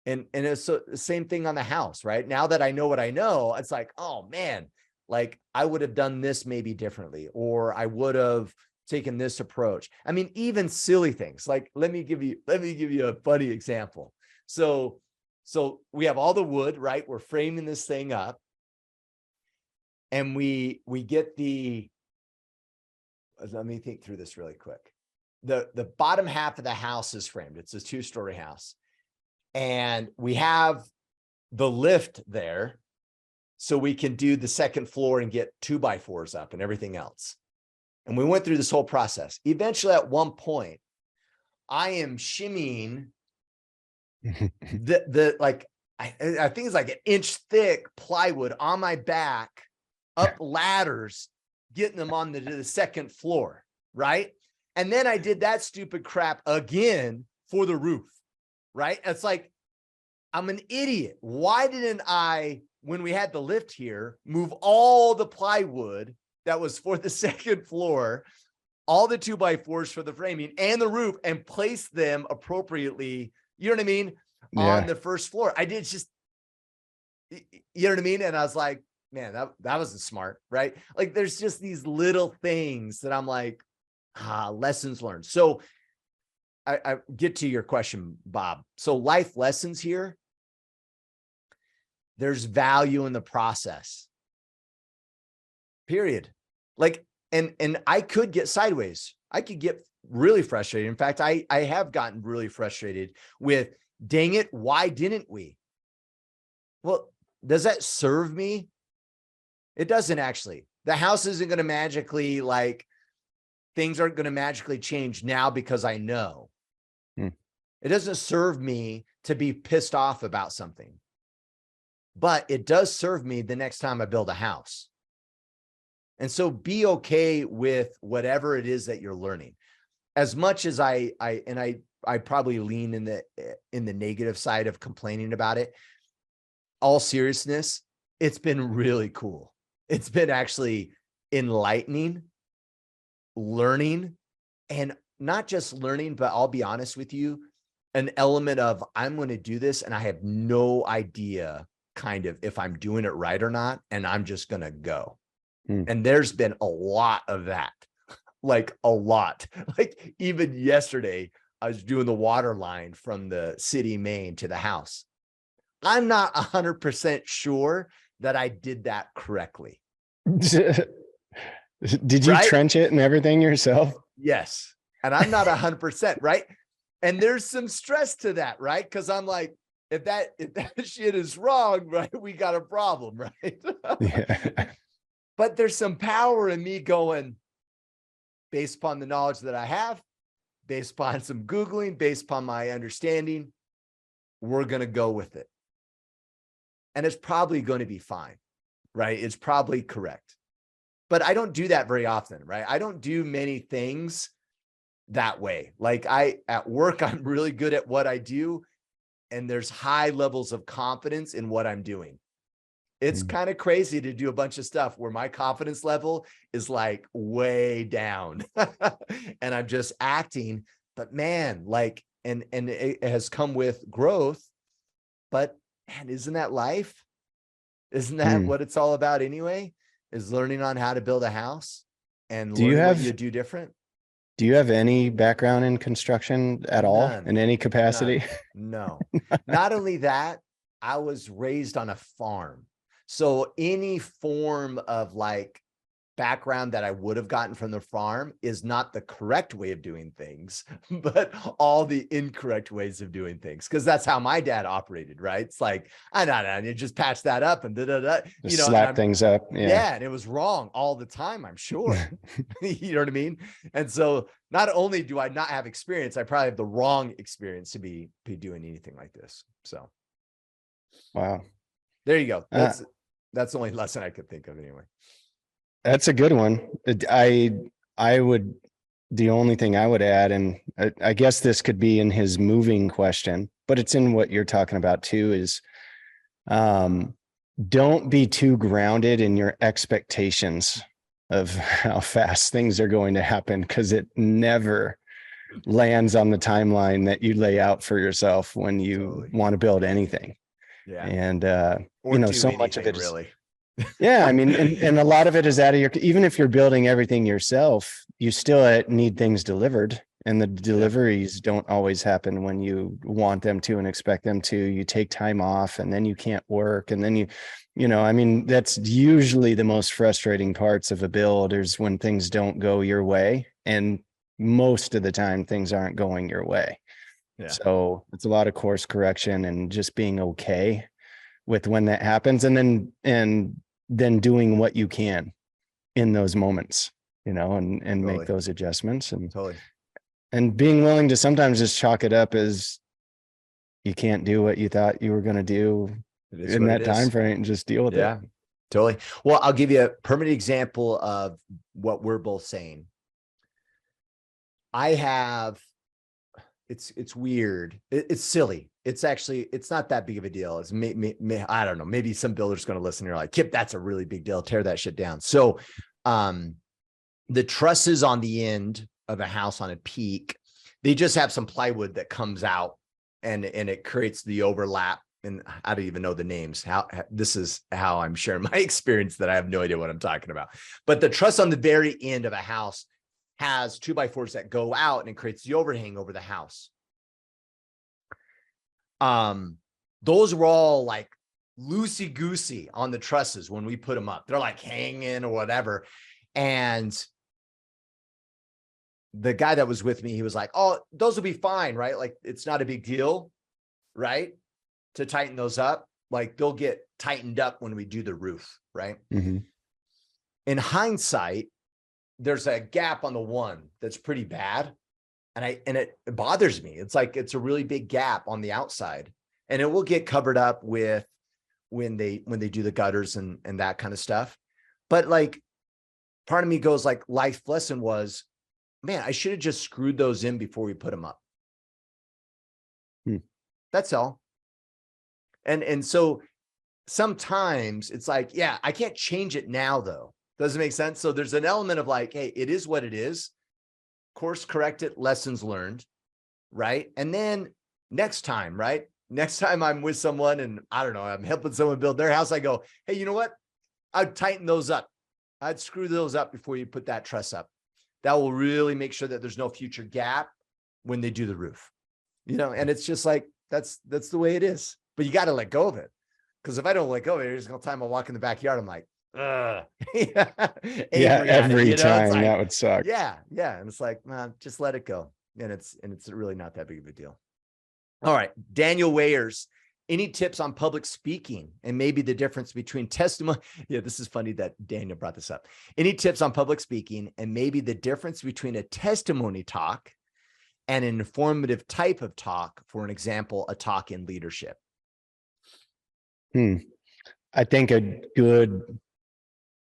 And it's the same thing on the house, right? Now that I know what I know, it's like, oh man, like I would have done this maybe differently, or I would have taken this approach. I mean, even silly things. Like, let me give you a funny example. So we have all the wood, right? We're framing this thing up, and we get let me think through this really quick. The bottom half of the house is framed. It's a 2-story house. And we have the lift there, so we can do the second floor and get 2x4s up and everything else. And we went through this whole process. Eventually, at one point, I am shimmying I think it's like an inch thick plywood on my back, up ladders, getting them on the second floor, right? And then I did that stupid crap again for the roof. Right? It's like, I'm an idiot. Why didn't I, when we had the lift here, move all the plywood that was for the second floor, all the 2x4s for the framing and the roof, and place them appropriately, you know what I mean? Yeah. On the first floor. I did just, you know what I mean? And I was like, man, that wasn't smart, right? Like, there's just these little things that I'm like, lessons learned. So I get to your question, Bob. So life lessons here. There's value in the process. Period. Like, and I could get sideways. I could get really frustrated. In fact, I have gotten really frustrated with, dang it, why didn't we? Well, does that serve me? It doesn't actually. The house isn't going to magically, things aren't going to magically change now because I know. It doesn't serve me to be pissed off about something, but it does serve me the next time I build a house. And so be okay with whatever it is that you're learning. As much as I probably lean in the negative side of complaining about it, all seriousness, it's been really cool. It's been actually enlightening, learning, and not just learning, but I'll be honest with you, an element of, I'm going to do this and I have no idea kind of if I'm doing it right or not, and I'm just going to go. And there's been a lot of that, like a lot. Like, even yesterday, I was doing the water line from the city main to the house. I'm not 100% sure that I did that correctly. Did you trench it and everything yourself? Yes. And I'm not 100%, right? And there's some stress to that, right? Because I'm like, if that shit is wrong, right, we got a problem, right? Yeah. But there's some power in me going, based upon the knowledge that I have, based upon some Googling, based upon my understanding, we're going to go with it. And it's probably going to be fine, right? It's probably correct. But I don't do that very often, right? I don't do many things that way. Like at work, I'm really good at what I do, and there's high levels of confidence in what I'm doing. It's kind of crazy to do a bunch of stuff where my confidence level is like way down and I'm just acting, but man, like, and it has come with growth, but man, isn't that life? Isn't that what it's all about anyway? Is learning on how to build a house and learning what you do different. Do you have any background in construction at all in any capacity? No. Not only that, I was raised on a farm. So any form of like background that I would have gotten from the farm is not the correct way of doing things, but all the incorrect ways of doing things. Cause that's how my dad operated, right? It's like, I know, you just patch that up and you know, slap things up. Yeah. And it was wrong all the time, I'm sure. You know what I mean? And so not only do I not have experience, I probably have the wrong experience to be doing anything like this. So. Wow. There you go. That's the only lesson I could think of anyway. That's a good one. I would, the only thing I would add, and I guess this could be in his moving question, but it's in what you're talking about too, is don't be too grounded in your expectations of how fast things are going to happen, because it never lands on the timeline that you lay out for yourself when you want to build anything. Yeah. And, or you know, so much of it is, really. yeah, I mean, and a lot of it is out of your, even if you're building everything yourself, you still need things delivered, and the deliveries don't always happen when you want them to and expect them to. You take time off and then you can't work. And then you know, I mean, that's usually the most frustrating parts of a build, is when things don't go your way. And most of the time things aren't going your way. Yeah. So it's a lot of course correction and just being okay with when that happens, and then doing what you can in those moments, you know, and make those adjustments, and being willing to sometimes just chalk it up as you can't do what you thought you were going to do in that time frame, and just deal with it. Yeah, totally. Well, I'll give you a perfect example of what we're both saying. I have, it's weird. It's silly. It's actually, it's not that big of a deal. It's I don't know. Maybe some builder's going to listen here like, Kip, that's a really big deal. Tear that shit down. So, the trusses on the end of a house on a peak, they just have some plywood that comes out and it creates the overlap. And I don't even know the names. This is how I'm sharing my experience, that I have no idea what I'm talking about. But the truss on the very end of a house has 2x4s that go out, and it creates the overhang over the house. Those were all like loosey-goosey on the trusses when we put them up. They're like hanging or whatever. And the guy that was with me, he was like, oh, those will be fine, right? Like, it's not a big deal, right? To tighten those up. Like, they'll get tightened up when we do the roof, right? Mm-hmm. In hindsight, there's a gap on the one that's pretty bad. And it bothers me. It's like, it's a really big gap on the outside, and it will get covered up with when they do the gutters and that kind of stuff. But like, part of me goes like, life lesson was, man, I should have just screwed those in before we put them up. That's all. And so sometimes it's like, yeah, I can't change it now though. Doesn't make sense. So there's an element of like, hey, it is what it is. Course correct it, lessons learned, right? And then next time, right? Next time I'm with someone and I don't know, I'm helping someone build their house, I go, hey, you know what? I'd tighten those up. I'd screw those up before you put that truss up. That will really make sure that there's no future gap when they do the roof, you know? And it's just like, that's the way it is, but you got to let go of it. Because if I don't let go of it, there's no time I walk in the backyard, I'm like, yeah, every time, like, that would suck. Yeah. And it's like, man, just let it go. And it's really not that big of a deal. All right. Daniel Wayers Any tips on public speaking and maybe the difference between testimony? Yeah, this is funny that Daniel brought this up. Any tips on public speaking and maybe the difference between a testimony talk and an informative type of talk, for an example, a talk in leadership? I think a good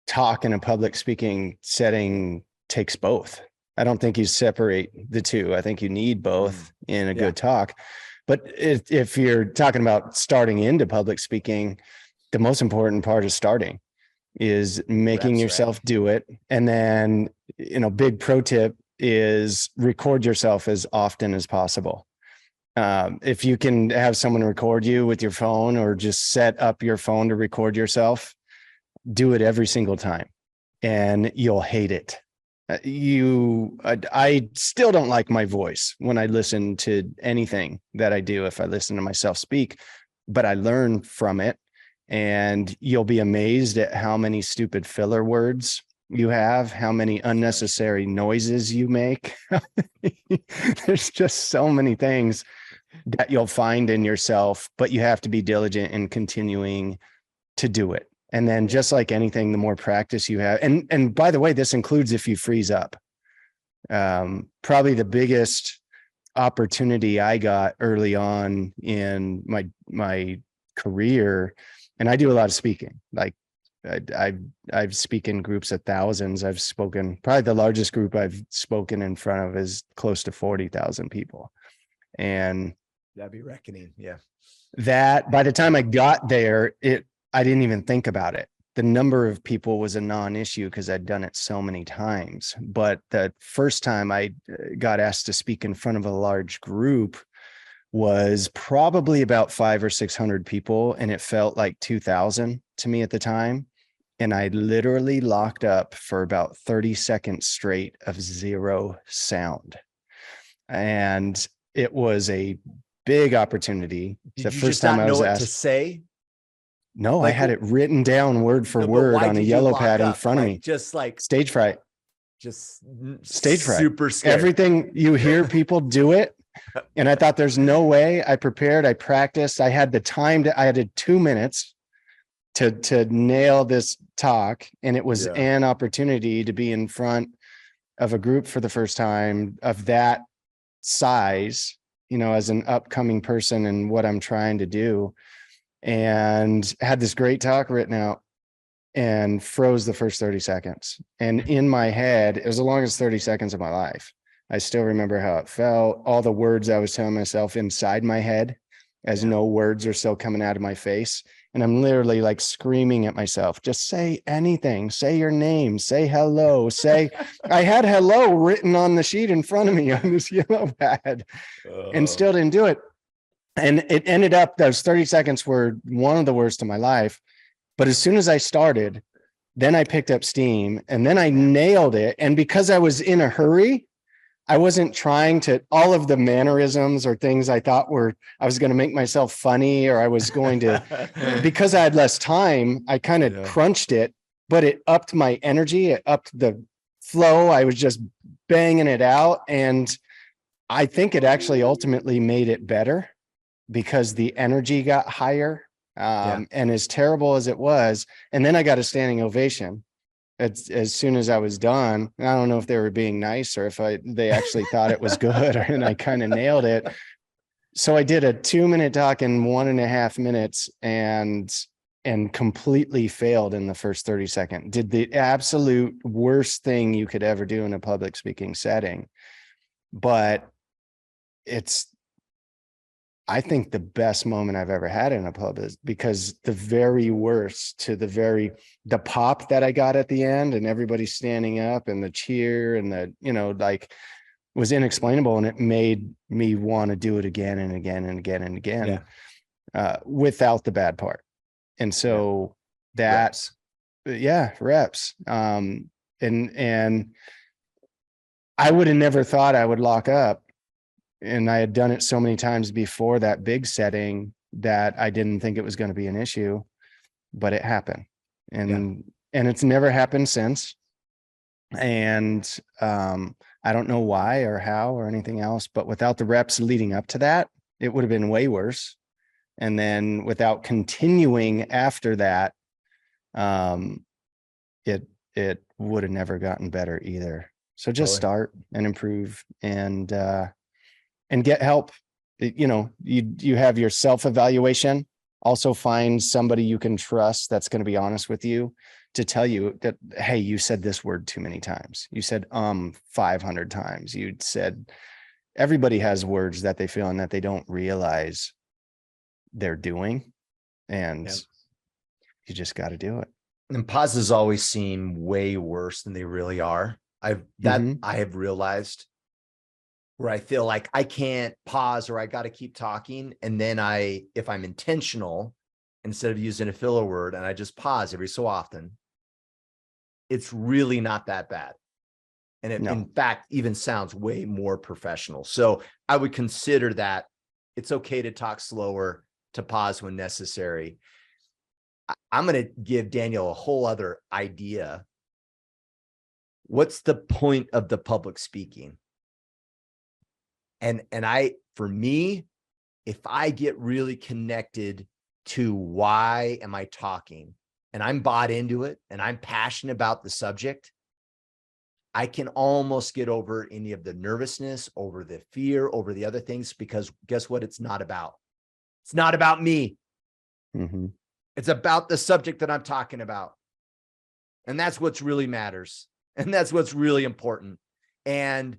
talk in a public speaking setting takes both. I don't think you separate the two. I think you need both in a good talk. But if you're talking about starting into public speaking, the most important part of starting is making yourself do it. And then, big pro tip is record yourself as often as possible. If you can have someone record you with your phone or just set up your phone to record yourself, do it every single time and you'll hate it. I still don't like my voice when I listen to anything that I do, if I listen to myself speak, but I learn from it, and you'll be amazed at how many stupid filler words you have, how many unnecessary noises you make. There's just so many things that you'll find in yourself, but you have to be diligent in continuing to do it. And then just like anything, the more practice you have, and by the way, this includes if you freeze up. Probably the biggest opportunity I got early on in my career, and I do a lot of speaking. Like I've speak in groups of thousands. I've spoken, probably the largest group I've spoken in front of is close to 40,000 people. And that'd be reckoning. Yeah. That by the time I got there, I didn't even think about it. The number of people was a non-issue because I'd done it so many times. But the first time I got asked to speak in front of a large group was probably about 500 or 600 people. And it felt like 2,000 to me at the time. And I literally locked up for about 30 seconds straight of zero sound. And it was a big opportunity. Did you just not know what to say? No, I had it written down word for word on a yellow pad in front of me. Just like stage fright. Just stage fright. Super scary. Everything you hear people do it. And I thought there's no way. I prepared, I practiced. I had the time I had 2 minutes to nail this talk. And it was an opportunity to be in front of a group for the first time of that size, as an upcoming person and what I'm trying to do. And had this great talk written out and froze the first 30 seconds. And in my head, it was the longest 30 seconds of my life. I still remember how it felt, all the words I was telling myself inside my head, as no words are still coming out of my face. And I'm literally like screaming at myself, just say anything, say your name, say hello, I had hello written on the sheet in front of me on this yellow pad and still didn't do it. And it ended up, those 30 seconds were one of the worst of my life. But as soon as I started, then I picked up steam and then I nailed it. And because I was in a hurry, I wasn't trying to, all of the mannerisms or things I thought I was going to make myself funny, or I was going to, because I had less time, I kind of crunched it, but it upped my energy. It upped the flow. I was just banging it out. And I think it actually ultimately made it better, because the energy got higher, and as terrible as it was. And then I got a standing ovation as soon as I was done. I don't know if they were being nice or if they actually thought it was good, and I kind of nailed it. So I did a 2-minute talk in 1.5 minutes and completely failed in the first 30 seconds. Did the absolute worst thing you could ever do in a public speaking setting. But it's, I think, the best moment I've ever had in a pub, is because the very worst to the pop that I got at the end and everybody standing up and the cheer and the, was inexplainable. And it made me want to do it again and again and again and again, without the bad part. And so that's, reps. And I would have never thought I would lock up. And I had done it so many times before that big setting that I didn't think it was going to be an issue, but it happened. And it's never happened since. And I don't know why or how or anything else, but without the reps leading up to that, it would have been way worse. And then without continuing after that, it would have never gotten better either. So just Totally. start and improve and get help. You know, you have your self-evaluation. Also find somebody you can trust that's going to be honest with you to tell you that, hey, you said this word too many times. You said 500 times. You said, everybody has words that they feel and that they don't realize they're doing. And Yep. you just got to do it. And pauses always seem way worse than they really are. I have realized, where I feel like I can't pause or I got to keep talking. And then if I'm intentional, instead of using a filler word and I just pause every so often, it's really not that bad. And it, in fact, even sounds way more professional. So I would consider that it's okay to talk slower, to pause when necessary. I'm going to give Daniel a whole other idea. What's the point of the public speaking? And for me, if I get really connected to why am I talking and I'm bought into it and I'm passionate about the subject, I can almost get over any of the nervousness, over the fear, over the other things, because guess what? It's not about. It's not about me. Mm-hmm. It's about the subject that I'm talking about. And that's what's really matters. And that's what's really important. And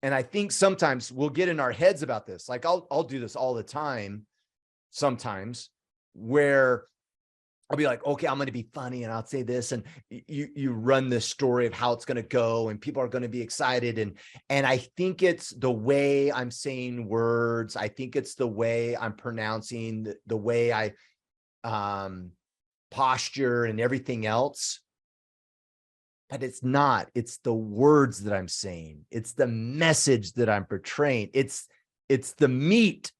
I think sometimes we'll get in our heads about this. Like I'll do this all the time sometimes, where I'll be like, okay, I'm going to be funny and I'll say this. And you run this story of how it's going to go and people are going to be excited. And I think it's the way I'm saying words. I think it's the way I'm pronouncing, the way I posture and everything else. But it's not. It's the words that I'm saying. It's the message that I'm portraying. It's the meat.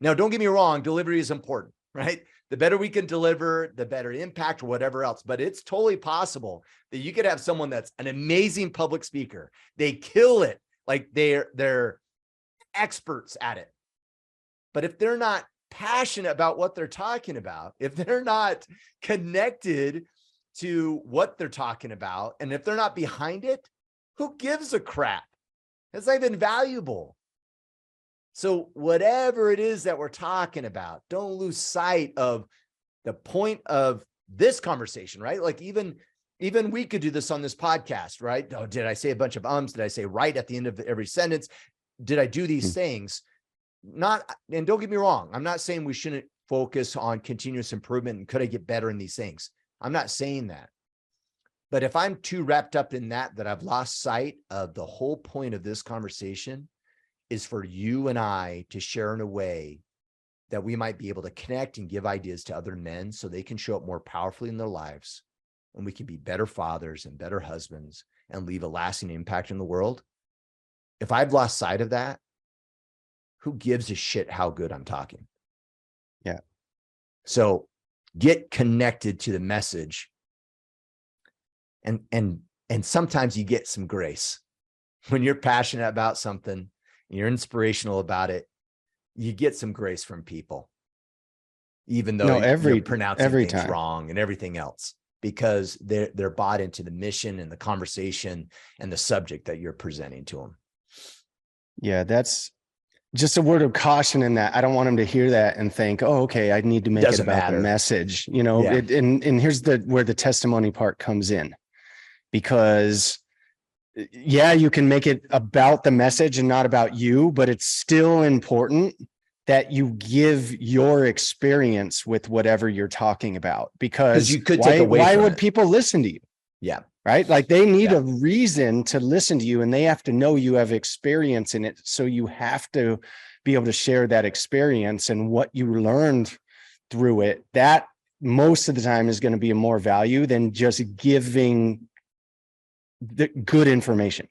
Now, don't get me wrong. Delivery is important, right? The better we can deliver, the better impact or whatever else. But it's totally possible that you could have someone that's an amazing public speaker. They kill it. Like they're experts at it. But if they're not passionate about what they're talking about, if they're not connected to what they're talking about, and if they're not behind it, who gives a crap? It's not even valuable. So whatever it is that we're talking about, don't lose sight of the point of this conversation, right? Like even we could do this on this podcast, right? Oh, did I say a bunch of ums? Did I say right at the end of every sentence? Did I do these things? And don't get me wrong. I'm not saying we shouldn't focus on continuous improvement and could I get better in these things? I'm not saying that. But if I'm too wrapped up in that I've lost sight of the whole point of this conversation is for you and I to share in a way that we might be able to connect and give ideas to other men so they can show up more powerfully in their lives, and we can be better fathers and better husbands and leave a lasting impact in the world. If I've lost sight of that, who gives a shit how good I'm talking? Yeah. So get connected to the message. And sometimes you get some grace. When you're passionate about something and you're inspirational about it, you get some grace from people, even though you're pronouncing things wrong and everything else, because they're bought into the mission and the conversation and the subject that you're presenting to them. Yeah, that's just a word of caution in that. I don't want them to hear that and think, oh, okay, I need to make it about the message, you know. Yeah. And here's where the testimony part comes in, because yeah, you can make it about the message and not about you, but it's still important that you give your experience with whatever you're talking about, because you could take away why would people listen to you? Yeah. Right. Like they need a reason to listen to you, and they have to know you have experience in it. So you have to be able to share that experience and what you learned through it. That most of the time is going to be a more value than just giving the good information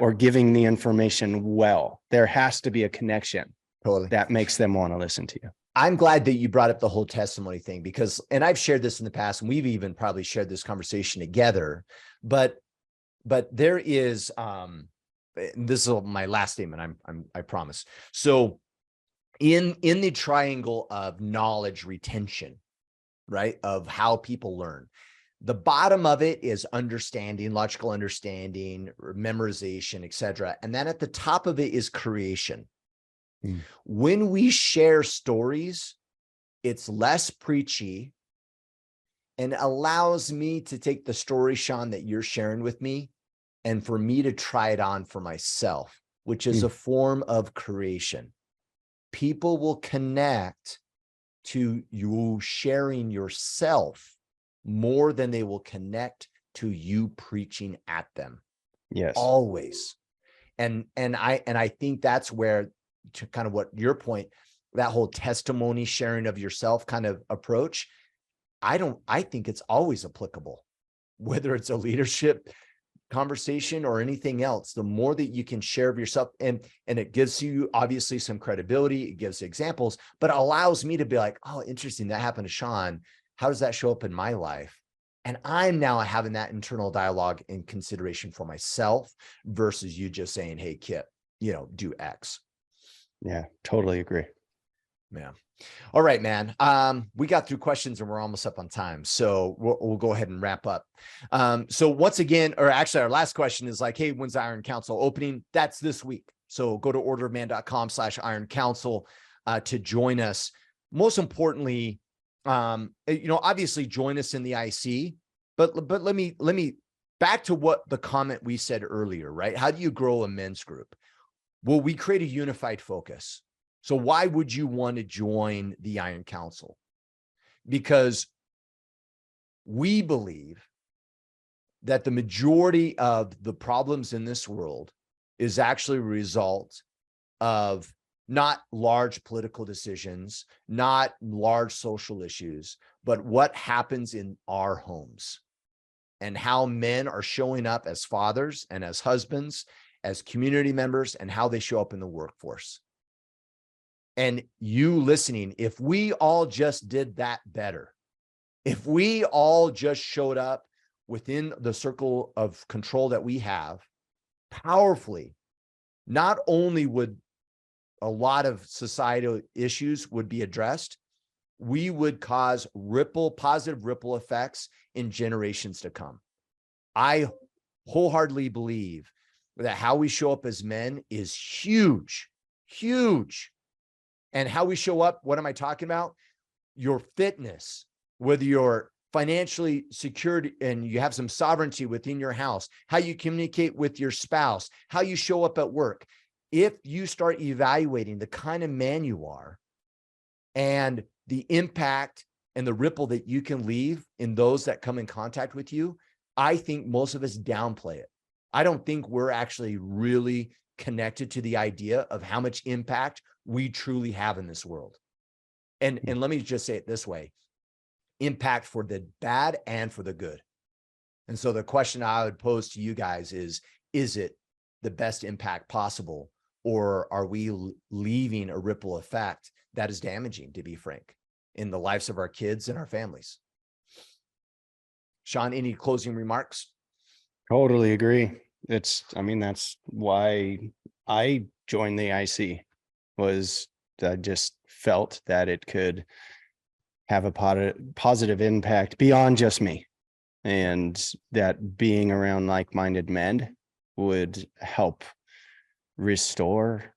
or giving the information well. There has to be a connection that makes them want to listen to you. I'm glad that you brought up the whole testimony thing, because, and I've shared this in the past, and we've even probably shared this conversation together, but there is, this is my last statement. I promise. So in the triangle of knowledge retention, right? Of how people learn. The bottom of it is understanding, logical understanding, memorization, etc. And then at the top of it is creation. When we share stories, it's less preachy and allows me to take the story, Sean, that you're sharing with me, and for me to try it on for myself, which is a form of creation. People will connect to you sharing yourself more than they will connect to you preaching at them. Yes. Always. And I think that's where, to kind of what your point, that whole testimony sharing of yourself kind of approach, I think it's always applicable, whether it's a leadership conversation or anything else. The more that you can share of yourself, and it gives you obviously some credibility, it gives examples, but it allows me to be like, oh, interesting, that happened to Sean. How does that show up in my life? And I'm now having that internal dialogue in consideration for myself versus you just saying, hey, Kit, do X. Yeah, totally agree. Yeah. All right, man. We got through questions and we're almost up on time. So we'll go ahead and wrap up. So once again, or actually our last question is like, hey, when's the Iron Council opening? That's this week. So go to orderofman.com/Iron Council to join us. Most importantly, obviously join us in the IC, but let me back to what the comment we said earlier, right? How do you grow a men's group? Well, we create a unified focus. So why would you want to join the Iron Council? Because we believe that the majority of the problems in this world is actually a result of not large political decisions, not large social issues, but what happens in our homes and how men are showing up as fathers and as husbands, as community members, and how they show up in the workforce. And you listening, if we all just did that better, if we all just showed up within the circle of control that we have powerfully, not only would a lot of societal issues would be addressed, we would cause positive ripple effects in generations to come. I wholeheartedly believe that how we show up as men is huge, huge. And how we show up, what am I talking about? Your fitness, whether you're financially secured and you have some sovereignty within your house, how you communicate with your spouse, how you show up at work. If you start evaluating the kind of man you are and the impact and the ripple that you can leave in those that come in contact with you, I think most of us downplay it. I don't think we're actually really connected to the idea of how much impact we truly have in this world. And let me just say it this way, impact for the bad and for the good. And so the question I would pose to you guys is it the best impact possible, or are we leaving a ripple effect that is damaging, to be frank, in the lives of our kids and our families? Sean, any closing remarks? Totally agree. That's why I joined the IC, was I just felt that it could have a positive impact beyond just me, and that being around like-minded men would help restore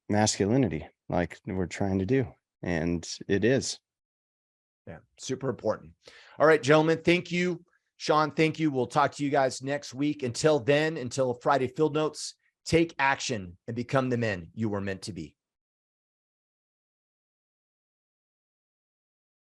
masculinity like we're trying to do. And it is. Yeah, super important. All right, gentlemen, thank you. Sean, thank you. We'll talk to you guys next week. Until then, until Friday Field Notes, take action and become the men you were meant to be.